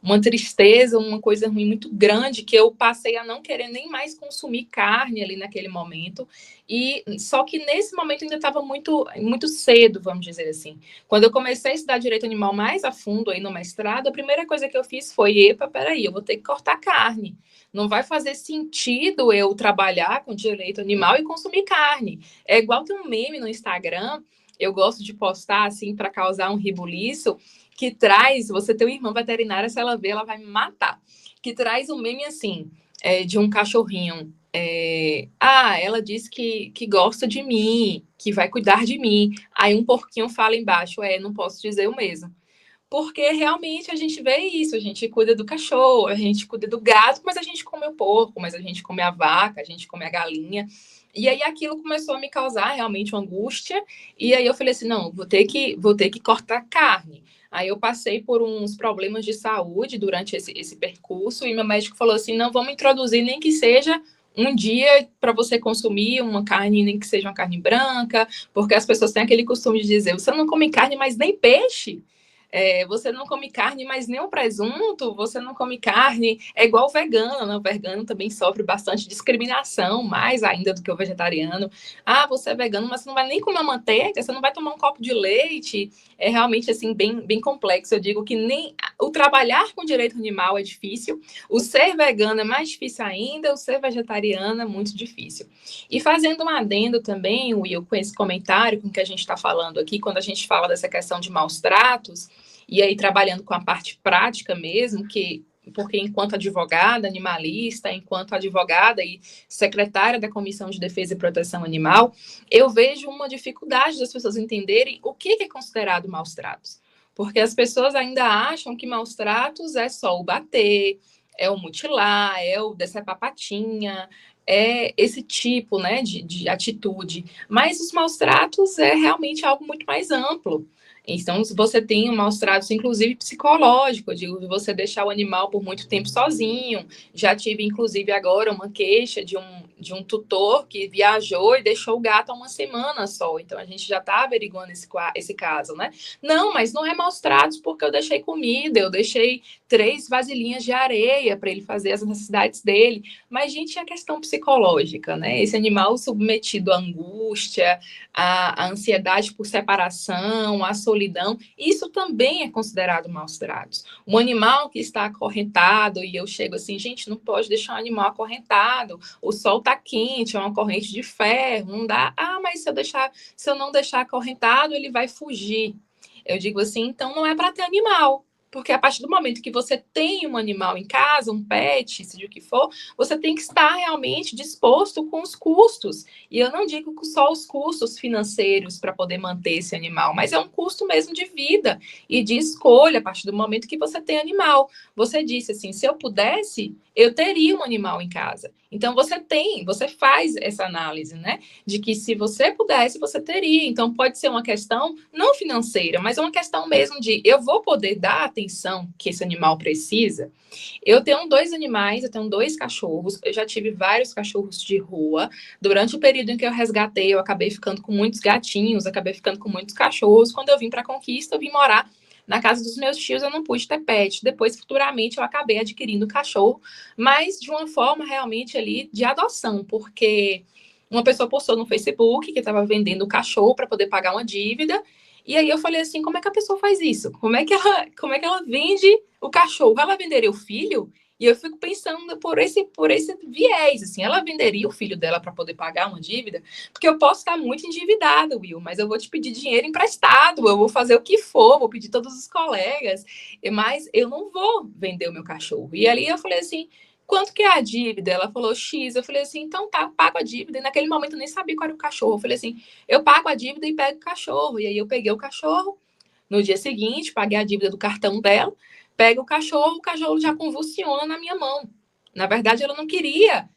S3: uma tristeza, uma coisa ruim muito grande, que eu passei a não querer nem mais consumir carne ali naquele momento. E só que nesse momento ainda estava muito, muito cedo, vamos dizer assim. Quando eu comecei a estudar direito animal mais a fundo aí no mestrado, a primeira coisa que eu fiz foi, epa, peraí, eu vou ter que cortar carne. Não vai fazer sentido eu trabalhar com direito animal e consumir carne. É igual tem um meme no Instagram, eu gosto de postar assim para causar um ribuliço, que traz, você tem um irmão veterinário, se ela ver, ela vai me matar, que traz um meme assim, de um cachorrinho. Ela disse que gosta de mim, que vai cuidar de mim. Aí um porquinho fala embaixo, não posso dizer o mesmo. Porque realmente a gente vê isso, a gente cuida do cachorro, a gente cuida do gato, mas a gente come o porco, mas a gente come a vaca, a gente come a galinha. E aí aquilo começou a me causar realmente uma angústia, e aí eu falei assim, não, vou ter que cortar carne. Aí eu passei por uns problemas de saúde durante esse percurso, e meu médico falou assim, não, vamos introduzir nem que seja um dia para você consumir uma carne, nem que seja uma carne branca, porque as pessoas têm aquele costume de dizer, você não come carne, mas nem peixe. Você não come carne, mas nem o presunto, você não come carne, é igual o vegano, né? O vegano também sofre bastante discriminação, mais ainda do que o vegetariano. Você é vegano, mas você não vai nem comer manteiga, você não vai tomar um copo de leite. É realmente, assim, bem, bem complexo. Eu digo que nem o trabalhar com direito animal é difícil, o ser vegano é mais difícil ainda, o ser vegetariano é muito difícil. E fazendo um adendo também, Will, com esse comentário com que a gente está falando aqui, quando a gente fala dessa questão de maus tratos, e aí trabalhando com a parte prática mesmo, porque enquanto advogada animalista, enquanto advogada e secretária da Comissão de Defesa e Proteção Animal, eu vejo uma dificuldade das pessoas entenderem o que é considerado maus tratos. Porque as pessoas ainda acham que maus tratos é só o bater, é o mutilar, é o decepar patinha, é esse tipo, né, de atitude. Mas os maus tratos é realmente algo muito mais amplo. Então, se você tem maus tratos, inclusive psicológico, de você deixar o animal por muito tempo sozinho. Já tive, inclusive, agora uma queixa de um tutor que viajou e deixou o gato há uma semana só. Então, a gente já está averiguando esse caso, né? Não, mas não é maus tratos porque eu deixei comida, eu deixei 3 vasilhinhas de areia para ele fazer as necessidades dele. Mas, gente, é a questão psicológica, né? Esse animal submetido à angústia, à ansiedade por separação, à solidão, isso também é considerado maus tratos. Um animal que está acorrentado, e eu chego assim, gente, não pode deixar um animal acorrentado, o sol está quente, é uma corrente de ferro, não dá. Ah, mas se eu não deixar acorrentado, ele vai fugir. Eu digo assim, então não é para ter animal. Porque a partir do momento que você tem um animal em casa, um pet, seja o que for, você tem que estar realmente disposto com os custos. E eu não digo só os custos financeiros para poder manter esse animal, mas é um custo mesmo de vida e de escolha a partir do momento que você tem animal. Você disse assim: se eu pudesse, eu teria um animal em casa. Então você faz essa análise, né? De que se você pudesse, você teria. Então pode ser uma questão não financeira, mas uma questão mesmo de eu vou poder dar a atenção que esse animal precisa. Eu tenho 2 animais, eu tenho 2 cachorros, eu já tive vários cachorros de rua. Durante o período em que eu resgatei, eu acabei ficando com muitos gatinhos, acabei ficando com muitos cachorros. Quando eu vim para a Conquista, eu vim morar na casa dos meus tios, eu não pude ter pet. Depois, futuramente, eu acabei adquirindo cachorro, mas de uma forma realmente ali de adoção, porque uma pessoa postou no Facebook que estava vendendo o cachorro para poder pagar uma dívida. E aí eu falei assim, como é que a pessoa faz isso? Como é que ela vende o cachorro? Ela venderia o filho? E eu fico pensando por esse viés, assim, ela venderia o filho dela para poder pagar uma dívida? Porque eu posso estar muito endividada, Will, mas eu vou te pedir dinheiro emprestado, eu vou fazer o que for, vou pedir todos os colegas, mas eu não vou vender o meu cachorro. E ali eu falei assim, quanto que é a dívida? Ela falou X. Eu falei assim, então tá, pago a dívida. E naquele momento eu nem sabia qual era o cachorro. Eu falei assim, eu pago a dívida e pego o cachorro. E aí eu peguei o cachorro. No dia seguinte, paguei a dívida do cartão dela, pego o cachorro já convulsiona na minha mão. Na verdade, ela não queria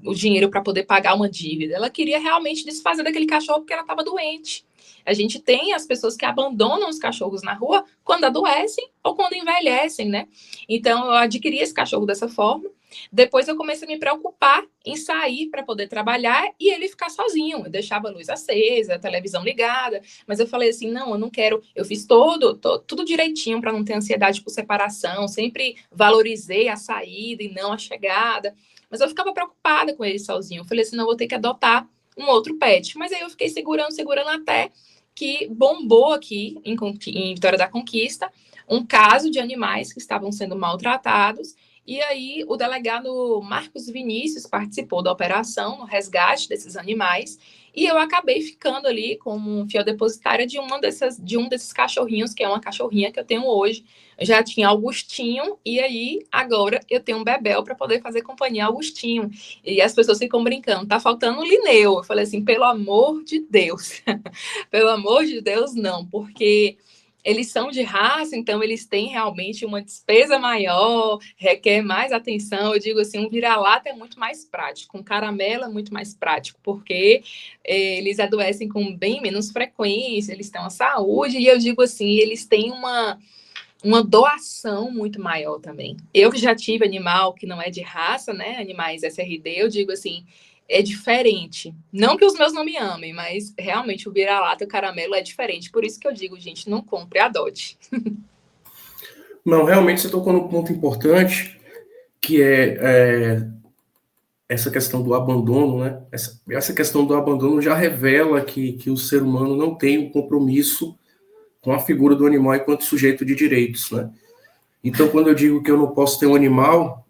S3: o dinheiro para poder pagar uma dívida. Ela queria realmente desfazer daquele cachorro porque ela estava doente. A gente tem as pessoas que abandonam os cachorros na rua quando adoecem ou quando envelhecem, né? Então, eu adquiri esse cachorro dessa forma. Depois eu comecei a me preocupar em sair para poder trabalhar e ele ficar sozinho. Eu deixava a luz acesa, a televisão ligada, mas eu falei assim, não, eu não quero. Eu fiz tudo direitinho para não ter ansiedade por separação, sempre valorizei a saída e não a chegada. Mas eu ficava preocupada com ele sozinho. Eu falei assim, não, eu vou ter que adotar um outro pet. Mas aí eu fiquei segurando até que bombou aqui em Vitória da Conquista um caso de animais que estavam sendo maltratados. E aí o delegado Marcos Vinícius participou da operação no resgate desses animais e eu acabei ficando ali como fiel depositária de um desses cachorrinhos, que é uma cachorrinha que eu tenho hoje. Eu já tinha Augustinho e aí agora eu tenho um Bebel para poder fazer companhia ao Augustinho. E as pessoas ficam brincando, tá faltando o Linneu. Eu falei assim, pelo amor de Deus. Pelo amor de Deus, não, porque eles são de raça, então eles têm realmente uma despesa maior, requer mais atenção. Eu digo assim, um vira-lata é muito mais prático, um caramelo é muito mais prático, porque eles adoecem com bem menos frequência, eles têm uma saúde, e eu digo assim, eles têm uma doação muito maior também. Eu que já tive animal que não é de raça, né, animais SRD, eu digo assim, é diferente. Não que os meus não me amem, mas realmente o vira-lata, o caramelo é diferente. Por isso que eu digo, gente, não compre, adote.
S2: Não, realmente você tocou num ponto importante, que é essa questão do abandono, né? Essa questão do abandono já revela que o ser humano não tem um compromisso com a figura do animal enquanto sujeito de direitos, né? Então, quando eu digo que eu não posso ter um animal,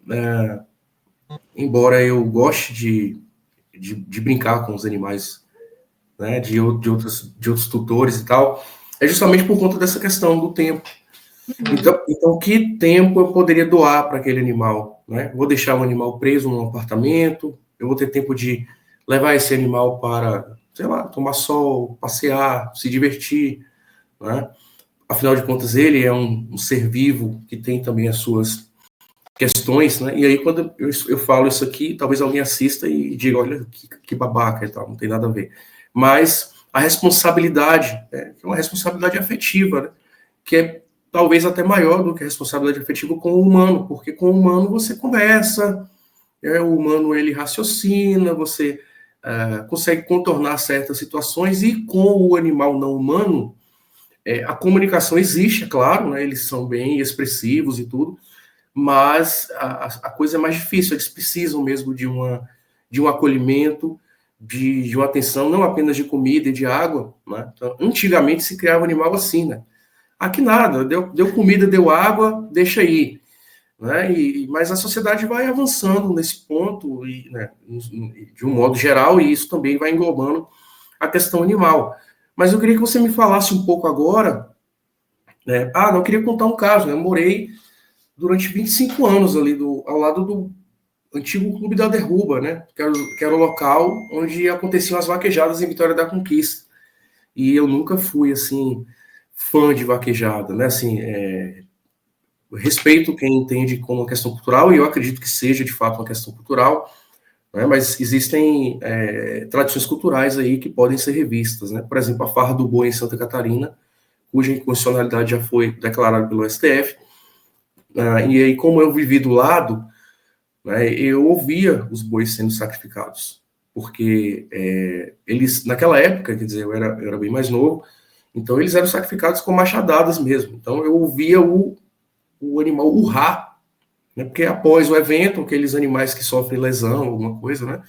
S2: embora eu goste de brincar com os animais, né, de outros tutores e tal, é justamente por conta dessa questão do tempo. Então, que tempo eu poderia doar para aquele animal? Né? Vou deixar o animal preso num apartamento, eu vou ter tempo de levar esse animal para, sei lá, tomar sol, passear, se divertir, né? Afinal de contas, ele é um ser vivo que tem também as suas questões, né? E aí, quando eu falo isso aqui, talvez alguém assista e diga, olha, que babaca e tal, não tem nada a ver. Mas a responsabilidade, né, que é uma responsabilidade afetiva, né, que é talvez até maior do que a responsabilidade afetiva com o humano, porque com o humano você conversa, o humano ele raciocina, você consegue contornar certas situações, e com o animal não humano, a comunicação existe, é claro, né, eles são bem expressivos e tudo, mas a coisa é mais difícil, eles precisam mesmo de um acolhimento, de uma atenção, não apenas de comida e de água, né? Então, antigamente se criava animal assim, né? Aqui nada, deu comida, deu água, deixa aí, né? Mas a sociedade vai avançando nesse ponto, né, de um modo geral, e isso também vai englobando a questão animal. Mas eu queria que você me falasse um pouco agora, né? Não, eu queria contar um caso, né? Eu morei durante 25 anos ali ao lado do antigo Clube da Derruba, né? Que era o local onde aconteciam as vaquejadas em Vitória da Conquista. E eu nunca fui, assim, fã de vaquejada, né? Assim, respeito quem entende como uma questão cultural, e eu acredito que seja, de fato, uma questão cultural, né? Mas existem tradições culturais aí que podem ser revistas, né? Por exemplo, a farra do boi em Santa Catarina, cuja inconstitucionalidade já foi declarada pelo STF, e aí, como eu vivi do lado, né, eu ouvia os bois sendo sacrificados, porque eles, naquela época, quer dizer, eu era bem mais novo, então eles eram sacrificados com machadadas mesmo. Então eu ouvia o animal urrar, né, porque após o evento, aqueles animais que sofrem lesão, alguma coisa, né,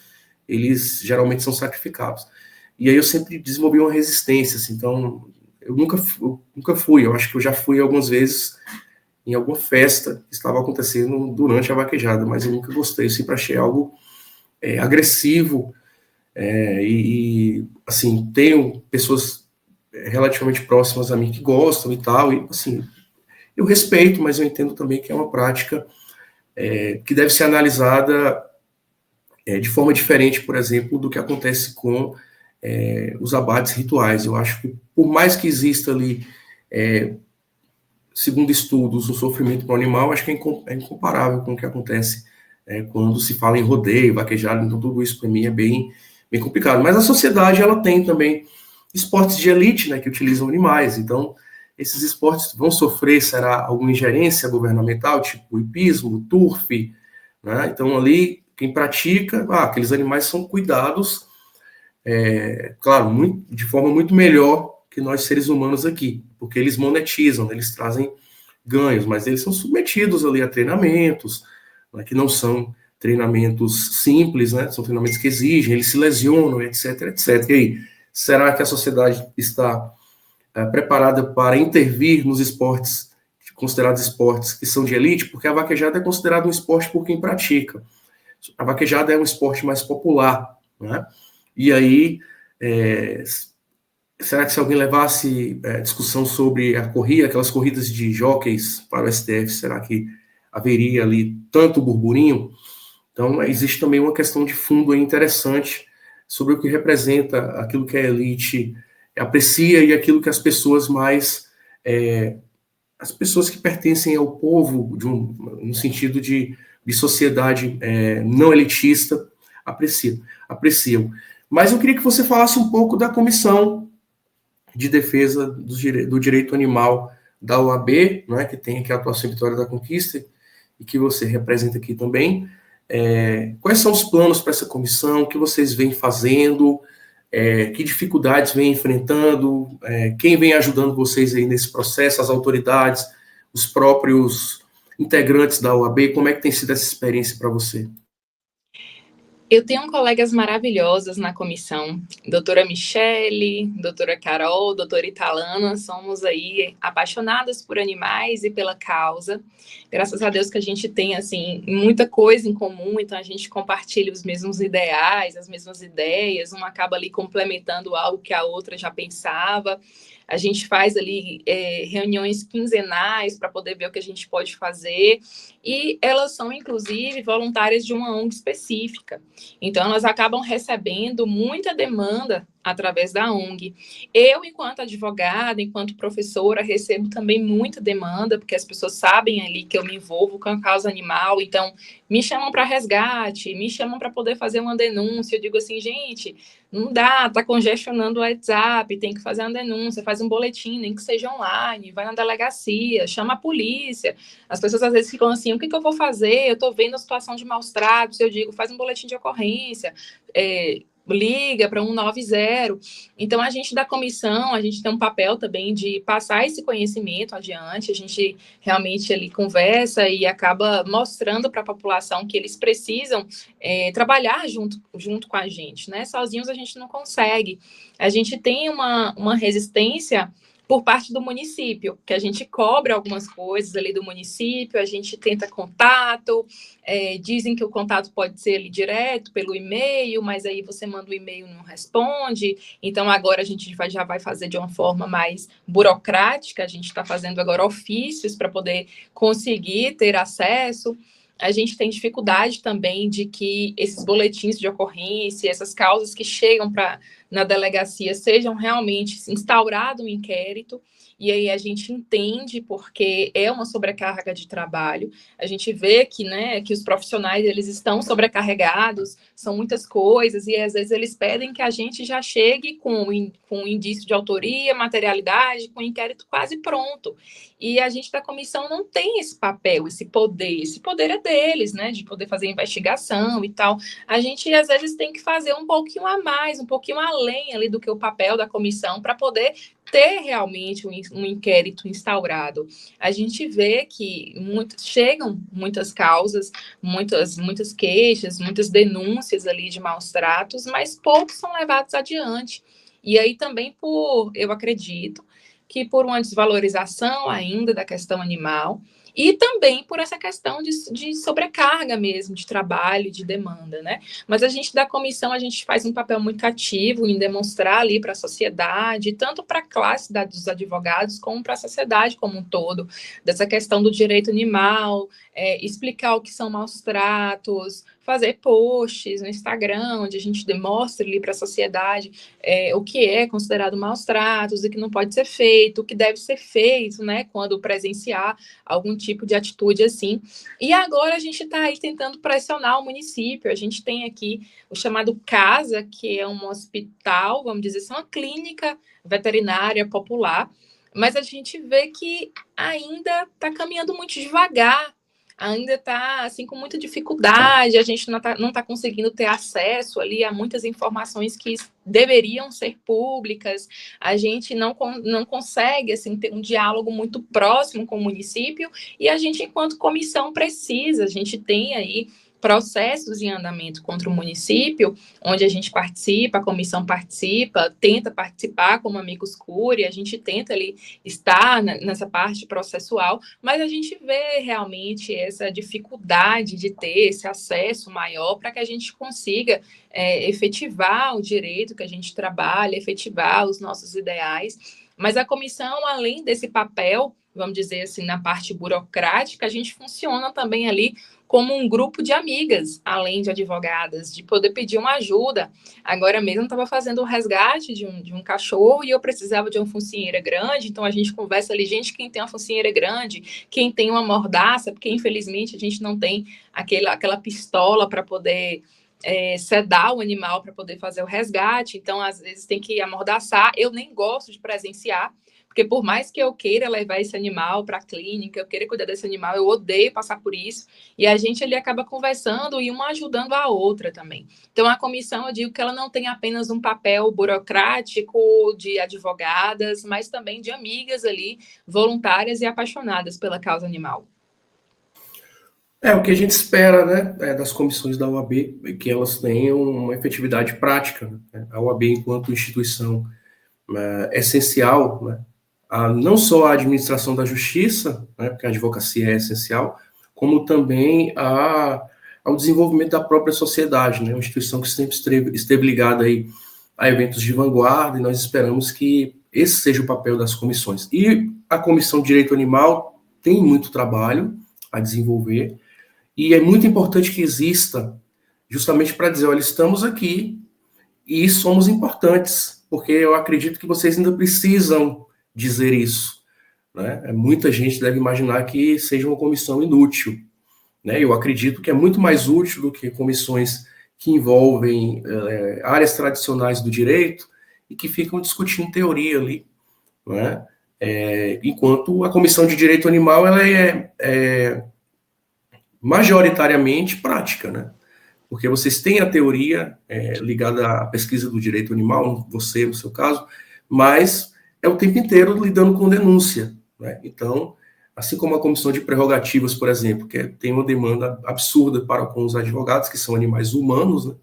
S2: eles geralmente são sacrificados. E aí eu sempre desenvolvi uma resistência, assim, então eu nunca fui, eu acho que eu já fui algumas vezes em alguma festa que estava acontecendo durante a vaquejada, mas eu nunca gostei, eu sempre achei algo agressivo, assim, tenho pessoas relativamente próximas a mim que gostam e tal, e assim, eu respeito, mas eu entendo também que é uma prática que deve ser analisada de forma diferente, por exemplo, do que acontece com os abates rituais. Eu acho que, por mais que exista ali segundo estudos, o sofrimento do animal, acho que é incomparável com o que acontece quando se fala em rodeio, vaquejada, então tudo isso para mim é bem complicado. Mas a sociedade, ela tem também esportes de elite, né, que utilizam animais, então esses esportes vão sofrer, será alguma ingerência governamental, tipo hipismo, turf, né? Então ali, quem pratica, aqueles animais são cuidados, claro, de forma muito melhor que nós seres humanos aqui, porque eles monetizam, né, eles trazem ganhos, mas eles são submetidos ali a treinamentos, né, que não são treinamentos simples, né, são treinamentos que exigem, eles se lesionam, etc, etc. E aí, será que a sociedade está preparada para intervir nos esportes considerados esportes que são de elite? Porque a vaquejada é considerada um esporte por quem pratica. A vaquejada é um esporte mais popular, né? E aí, será que se alguém levasse discussão sobre aquelas corridas de jockeys para o STF, será que haveria ali tanto burburinho? Então, existe também uma questão de fundo interessante sobre o que representa aquilo que a elite aprecia e aquilo que as pessoas mais... as pessoas que pertencem ao povo, no sentido de sociedade não elitista, apreciam. Mas eu queria que você falasse um pouco da Comissão de Defesa do Direito Animal da OAB, né, que tem aqui a atuação em Vitória da Conquista, e que você representa aqui também. Quais são os planos para essa comissão? O que vocês vêm fazendo? Que dificuldades vêm enfrentando? Quem vem ajudando vocês aí nesse processo? As autoridades, os próprios integrantes da OAB? Como é que tem sido essa experiência para você?
S3: Eu tenho colegas maravilhosas na comissão, doutora Michele, doutora Carol, doutora Italana, somos aí apaixonadas por animais e pela causa. Graças a Deus que a gente tem, assim, muita coisa em comum, então a gente compartilha os mesmos ideais, as mesmas ideias, uma acaba ali complementando algo que a outra já pensava. A gente faz ali reuniões quinzenais para poder ver o que a gente pode fazer, e elas são, inclusive, voluntárias de uma ONG específica. Então, elas acabam recebendo muita demanda através da ONG. Eu, enquanto advogada, enquanto professora, recebo também muita demanda, porque as pessoas sabem ali que eu me envolvo com a causa animal, então me chamam para resgate, me chamam para poder fazer uma denúncia. Eu digo assim, gente, não dá, tá congestionando o WhatsApp, tem que fazer uma denúncia, faz um boletim, nem que seja online, vai na delegacia, chama a polícia. As pessoas às vezes ficam assim, o que eu vou fazer? Eu tô vendo a situação de maus tratos, eu digo, faz um boletim de ocorrência, liga para 190. Então, a gente da comissão, a gente tem um papel também de passar esse conhecimento adiante, a gente realmente ali conversa e acaba mostrando para a população que eles precisam trabalhar junto com a gente, né? Sozinhos a gente não consegue. A gente tem uma resistência por parte do município, que a gente cobra algumas coisas ali do município, a gente tenta contato, dizem que o contato pode ser ali direto, pelo e-mail, mas aí você manda o e-mail e não responde, então agora a gente já vai fazer de uma forma mais burocrática, a gente está fazendo agora ofícios para poder conseguir ter acesso. A gente tem dificuldade também de que esses boletins de ocorrência, essas causas que chegam na delegacia sejam realmente instaurado um inquérito, e aí a gente entende porque é uma sobrecarga de trabalho, a gente vê que, né, que os profissionais eles estão sobrecarregados, são muitas coisas, e às vezes eles pedem que a gente já chegue com indício de autoria, materialidade, com o inquérito quase pronto. E a gente da comissão não tem esse papel, esse poder é deles, né, de poder fazer investigação e tal. A gente, às vezes, tem que fazer um pouquinho a mais, um pouquinho além ali do que o papel da comissão para poder ter realmente um inquérito instaurado. A gente vê que chegam muitas causas, muitas queixas, muitas denúncias ali de maus tratos, mas poucos são levados adiante. E aí também eu acredito, que por uma desvalorização ainda da questão animal, e também por essa questão de sobrecarga mesmo, de trabalho, de demanda, né? Mas a gente da comissão, a gente faz um papel muito ativo em demonstrar ali para a sociedade, tanto para a classe dos advogados, como para a sociedade como um todo, dessa questão do direito animal, explicar o que são maus tratos, fazer posts no Instagram, onde a gente demonstra ali para a sociedade o que é considerado maus tratos, o que não pode ser feito, o que deve ser feito, né, quando presenciar algum tipo de atitude assim. E agora a gente está aí tentando pressionar o município. A gente tem aqui o chamado CASA, que é um hospital, vamos dizer assim, uma clínica veterinária popular, mas a gente vê que ainda está caminhando muito devagar, ainda está assim com muita dificuldade, a gente não tá conseguindo ter acesso ali a muitas informações que deveriam ser públicas, a gente não consegue assim, ter um diálogo muito próximo com o município, e a gente, enquanto comissão, precisa, a gente tem aí processos em andamento contra o município, onde a gente participa, a comissão participa, tenta participar como amicus curiae, a gente tenta ali estar nessa parte processual, mas a gente vê realmente essa dificuldade de ter esse acesso maior para que a gente consiga efetivar o direito que a gente trabalha, efetivar os nossos ideais. Mas a comissão, além desse papel, vamos dizer assim, na parte burocrática, a gente funciona também ali como um grupo de amigas, além de advogadas, de poder pedir uma ajuda. Agora mesmo estava fazendo o resgate de um cachorro e eu precisava de uma focinheira grande, então a gente conversa ali, gente, quem tem uma focinheira grande, quem tem uma mordaça, porque infelizmente a gente não tem aquela pistola para poder sedar o animal para poder fazer o resgate, então às vezes tem que amordaçar. Eu nem gosto de presenciar, porque por mais que eu queira levar esse animal para a clínica, eu queira cuidar desse animal, eu odeio passar por isso, e a gente ali acaba conversando e uma ajudando a outra também. Então a comissão, eu digo que ela não tem apenas um papel burocrático de advogadas, mas também de amigas ali, voluntárias e apaixonadas pela causa animal.
S2: O que a gente espera, né, das comissões da OAB, é que elas tenham uma efetividade prática, né? A OAB, enquanto instituição essencial, né, não só a administração da justiça, né, porque a advocacia é essencial, como também ao desenvolvimento da própria sociedade, né, uma instituição que sempre esteve ligada aí a eventos de vanguarda, e nós esperamos que esse seja o papel das comissões. E a Comissão de Direito Animal tem muito trabalho a desenvolver, e é muito importante que exista, justamente para dizer, olha, estamos aqui, e somos importantes, porque eu acredito que vocês ainda precisam dizer isso, né? Muita gente deve imaginar que seja uma comissão inútil, né? Eu acredito que é muito mais útil do que comissões que envolvem áreas tradicionais do direito e que ficam discutindo teoria ali, né? Enquanto a Comissão de Direito Animal ela é majoritariamente prática, né? Porque vocês têm a teoria ligada à pesquisa do direito animal, você no seu caso, mas é o tempo inteiro lidando com denúncia, né? Então, assim como a Comissão de Prerrogativas, por exemplo, que tem uma demanda absurda para com os advogados, que são animais humanos, né?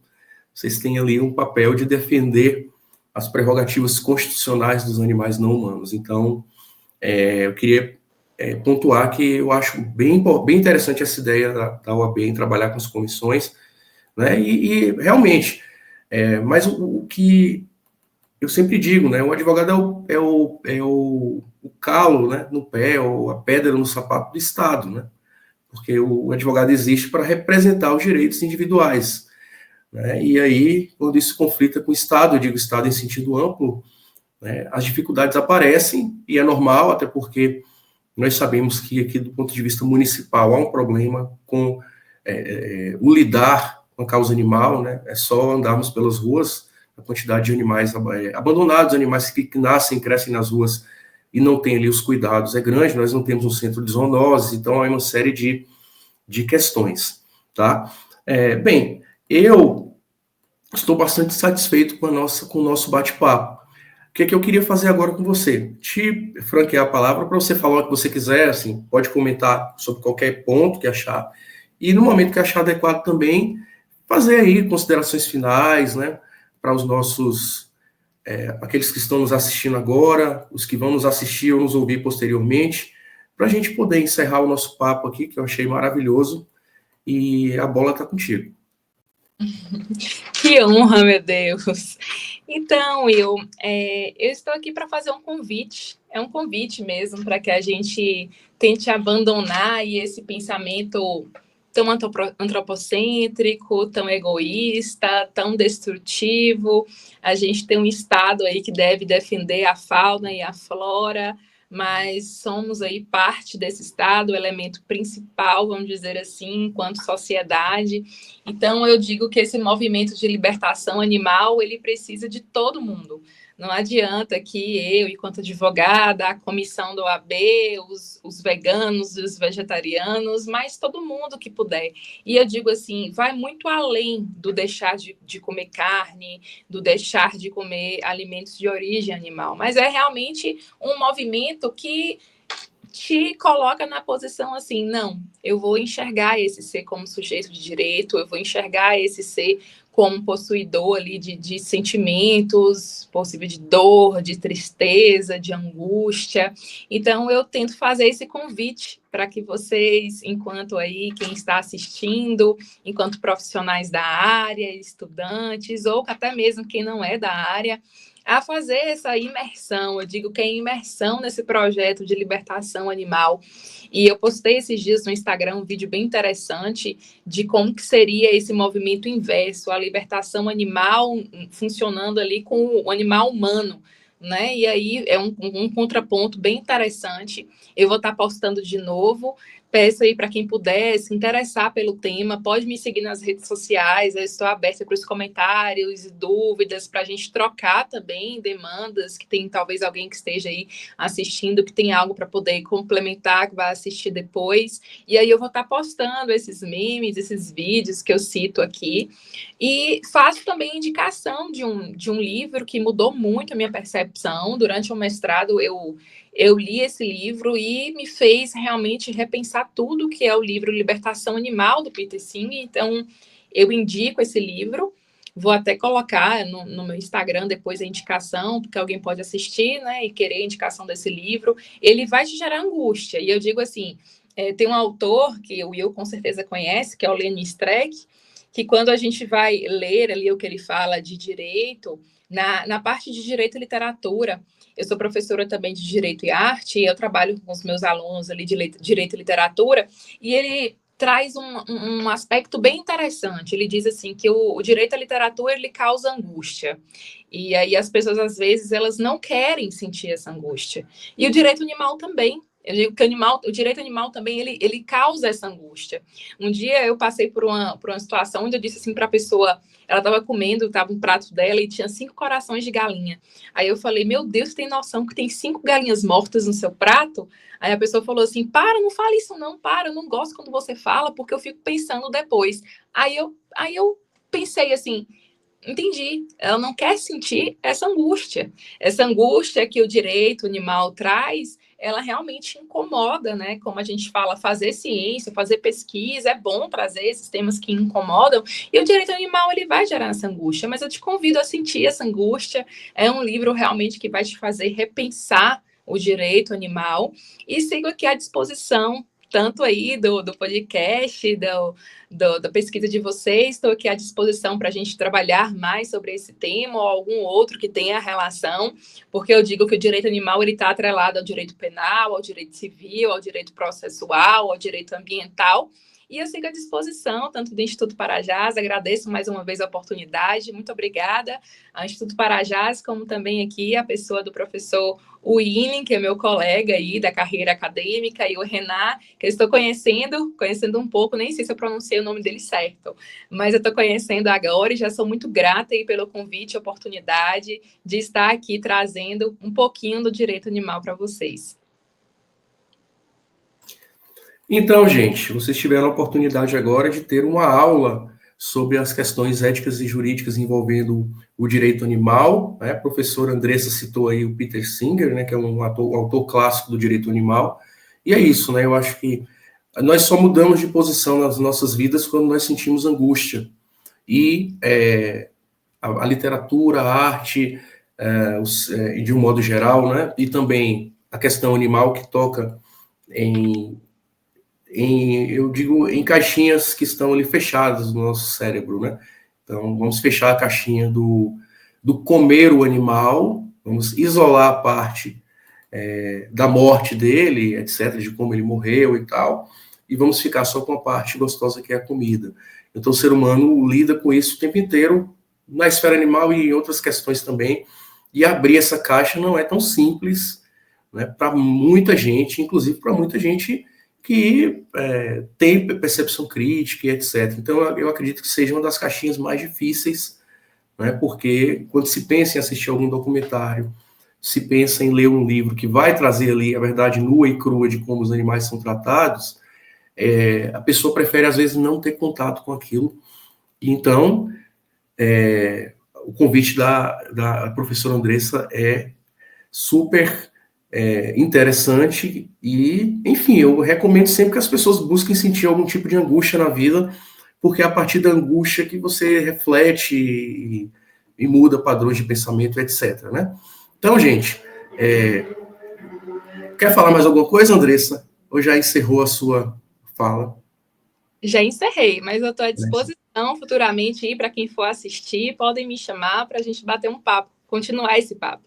S2: Vocês têm ali um papel de defender as prerrogativas constitucionais dos animais não humanos. Então, eu queria pontuar que eu acho bem interessante essa ideia da OAB em trabalhar com as comissões, né? E realmente, mas o que eu sempre digo, né? O advogado é o calo, né, no pé, ou a pedra no sapato do Estado, né? Porque o advogado existe para representar os direitos individuais, né? E aí, quando isso conflita com o Estado, eu digo Estado em sentido amplo, né, as dificuldades aparecem, e é normal, até porque nós sabemos que aqui, do ponto de vista municipal, há um problema com o lidar com a causa animal, né? É só andarmos pelas ruas, a quantidade de animais abandonados, animais que nascem, crescem nas ruas e não têm ali os cuidados é grande, nós não temos um centro de zoonose, então há uma série de questões, tá? Bem, eu estou bastante satisfeito com o nosso bate-papo. O que é que eu queria fazer agora com você? Te franquear a palavra para você falar o que você quiser, assim, pode comentar sobre qualquer ponto que achar, e no momento que achar adequado também, fazer aí considerações finais, né, para os nossos, aqueles que estão nos assistindo agora, os que vão nos assistir ou nos ouvir posteriormente, para a gente poder encerrar o nosso papo aqui, que eu achei maravilhoso, e a bola está contigo.
S3: Que honra, meu Deus! Então, eu estou aqui para fazer um convite, é um convite mesmo, para que a gente tente abandonar esse pensamento tão antropocêntrico, tão egoísta, tão destrutivo. A gente tem um Estado aí que deve defender a fauna e a flora, mas somos aí parte desse Estado, o elemento principal, vamos dizer assim, enquanto sociedade. Então, eu digo que esse movimento de libertação animal, ele precisa de todo mundo. Não adianta que eu, enquanto advogada, a comissão do OAB, os veganos, os vegetarianos, mas todo mundo que puder. E eu digo assim, vai muito além do deixar de comer carne, do deixar de comer alimentos de origem animal, mas é realmente um movimento que te coloca na posição assim, não, eu vou enxergar esse ser como sujeito de direito, eu vou enxergar esse ser como possuidor ali de sentimentos, possível de dor, de tristeza, de angústia. Então, eu tento fazer esse convite para que vocês, enquanto aí, quem está assistindo, enquanto profissionais da área, estudantes, ou até mesmo quem não é da área, a fazer essa imersão. Eu digo que é imersão nesse projeto de libertação animal. E eu postei esses dias no Instagram um vídeo bem interessante de como que seria esse movimento inverso, a libertação animal funcionando ali com o animal humano, né? E aí é um contraponto bem interessante. Eu vou estar postando de novo. Peço aí para quem puder se interessar pelo tema, pode me seguir nas redes sociais, eu estou aberta para os comentários e dúvidas, para a gente trocar também demandas, que tem talvez alguém que esteja aí assistindo, que tem algo para poder complementar, que vai assistir depois. E aí eu vou estar postando esses memes, esses vídeos que eu cito aqui. E faço também indicação de um livro que mudou muito a minha percepção. Durante o mestrado, eu li esse livro e me fez realmente repensar tudo que é o livro Libertação Animal, do Peter Singer. Então, eu indico esse livro. Vou até colocar no meu Instagram depois a indicação, porque alguém pode assistir, né, e querer a indicação desse livro. Ele vai te gerar angústia. E eu digo assim, tem um autor que o Will com certeza conhece, que é o Lenny Streck, que quando a gente vai ler ali o que ele fala de direito, na parte de direito e literatura, eu sou professora também de Direito e Arte, e eu trabalho com os meus alunos ali de Direito e Literatura, e ele traz um aspecto bem interessante. Ele diz assim que o direito à literatura ele causa angústia. E aí as pessoas, às vezes, elas não querem sentir essa angústia. E o direito animal também. Eu digo que o direito animal também, ele causa essa angústia. Um dia eu passei por uma situação onde eu disse assim para a pessoa, ela estava comendo, estava um prato dela e tinha 5 corações de galinha. Aí eu falei, meu Deus, tem noção que tem 5 galinhas mortas no seu prato? Aí a pessoa falou assim, não fale isso não, eu não gosto quando você fala, porque eu fico pensando depois. Aí eu pensei assim, entendi, ela não quer sentir essa angústia que o direito animal traz, ela realmente incomoda, né? Como a gente fala, fazer ciência, fazer pesquisa, é bom trazer esses temas que incomodam, e o direito animal, ele vai gerar essa angústia, mas eu te convido a sentir essa angústia, é um livro realmente que vai te fazer repensar o direito animal, e sigo aqui à disposição, tanto aí do podcast, da pesquisa de vocês, estou aqui à disposição para a gente trabalhar mais sobre esse tema ou algum outro que tenha relação, porque eu digo que o direito animal está atrelado ao direito penal, ao direito civil, ao direito processual, ao direito ambiental, e eu sigo à disposição, tanto do Instituto Parajás, agradeço mais uma vez a oportunidade, muito obrigada ao Instituto Parajás, como também aqui a pessoa do professor William, que é meu colega aí da carreira acadêmica, e o Renan, que eu estou conhecendo um pouco, nem sei se eu pronunciei o nome dele certo, mas eu estou conhecendo agora e já sou muito grata aí pelo convite e oportunidade de estar aqui trazendo um pouquinho do direito animal para vocês.
S2: Então, gente, vocês tiveram a oportunidade agora de ter uma aula sobre as questões éticas e jurídicas envolvendo o direito animal, né? A professora Andressa citou aí o Peter Singer, né, que é um autor clássico do direito animal, e é isso, né? Eu acho que nós só mudamos de posição nas nossas vidas quando nós sentimos angústia, e a literatura, a arte, de um modo geral, né, e também a questão animal que toca eu digo, em caixinhas que estão ali fechadas no nosso cérebro, né? Então, vamos fechar a caixinha do comer o animal, vamos isolar a parte da morte dele, etc., de como ele morreu e tal, e vamos ficar só com a parte gostosa que é a comida. Então, o ser humano lida com isso o tempo inteiro, na esfera animal e em outras questões também, e abrir essa caixa não é tão simples, né, para muita gente, inclusive para muita gente que tem percepção crítica e etc. Então, eu acredito que seja uma das caixinhas mais difíceis, né, porque quando se pensa em assistir algum documentário, se pensa em ler um livro que vai trazer ali a verdade nua e crua de como os animais são tratados, a pessoa prefere, às vezes, não ter contato com aquilo. Então, o convite da professora Andressa é super interessante e, enfim, eu recomendo sempre que as pessoas busquem sentir algum tipo de angústia na vida, porque é a partir da angústia que você reflete e muda padrões de pensamento, etc., né? Então, gente, quer falar mais alguma coisa, Andressa? Ou já encerrou a sua fala?
S3: Já encerrei, mas eu estou à disposição futuramente aí para quem for assistir, podem me chamar para a gente bater um papo, continuar esse papo.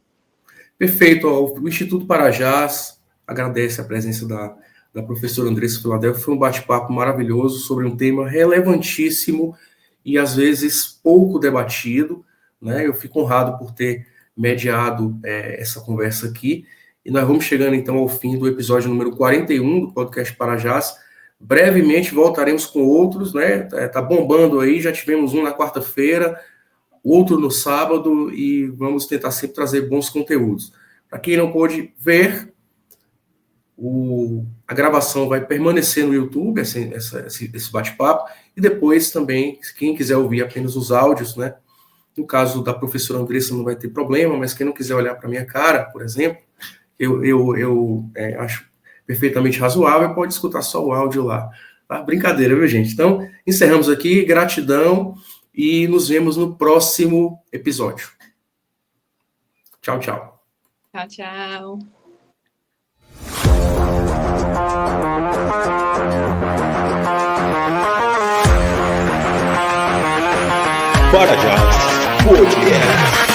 S2: Perfeito. O Instituto Parajás agradece a presença da professora Andressa Filadelfo. Foi um bate-papo maravilhoso sobre um tema relevantíssimo e, às vezes, pouco debatido, né? Eu fico honrado por ter mediado essa conversa aqui. E nós vamos chegando, então, ao fim do episódio número 41 do podcast Parajás. Brevemente voltaremos com outros, né? Tá bombando aí, já tivemos um na quarta-feira, outro no sábado, e vamos tentar sempre trazer bons conteúdos. Para quem não pôde ver, a gravação vai permanecer no YouTube, esse bate-papo, e depois também, quem quiser ouvir apenas os áudios, né? No caso da professora Andressa não vai ter problema, mas quem não quiser olhar para a minha cara, por exemplo, eu acho perfeitamente razoável, pode escutar só o áudio lá. Tá? Brincadeira, viu, gente? Então, encerramos aqui, gratidão, e nos vemos no próximo episódio. Tchau, tchau.
S3: Tchau, tchau.
S1: Parajás Podcast.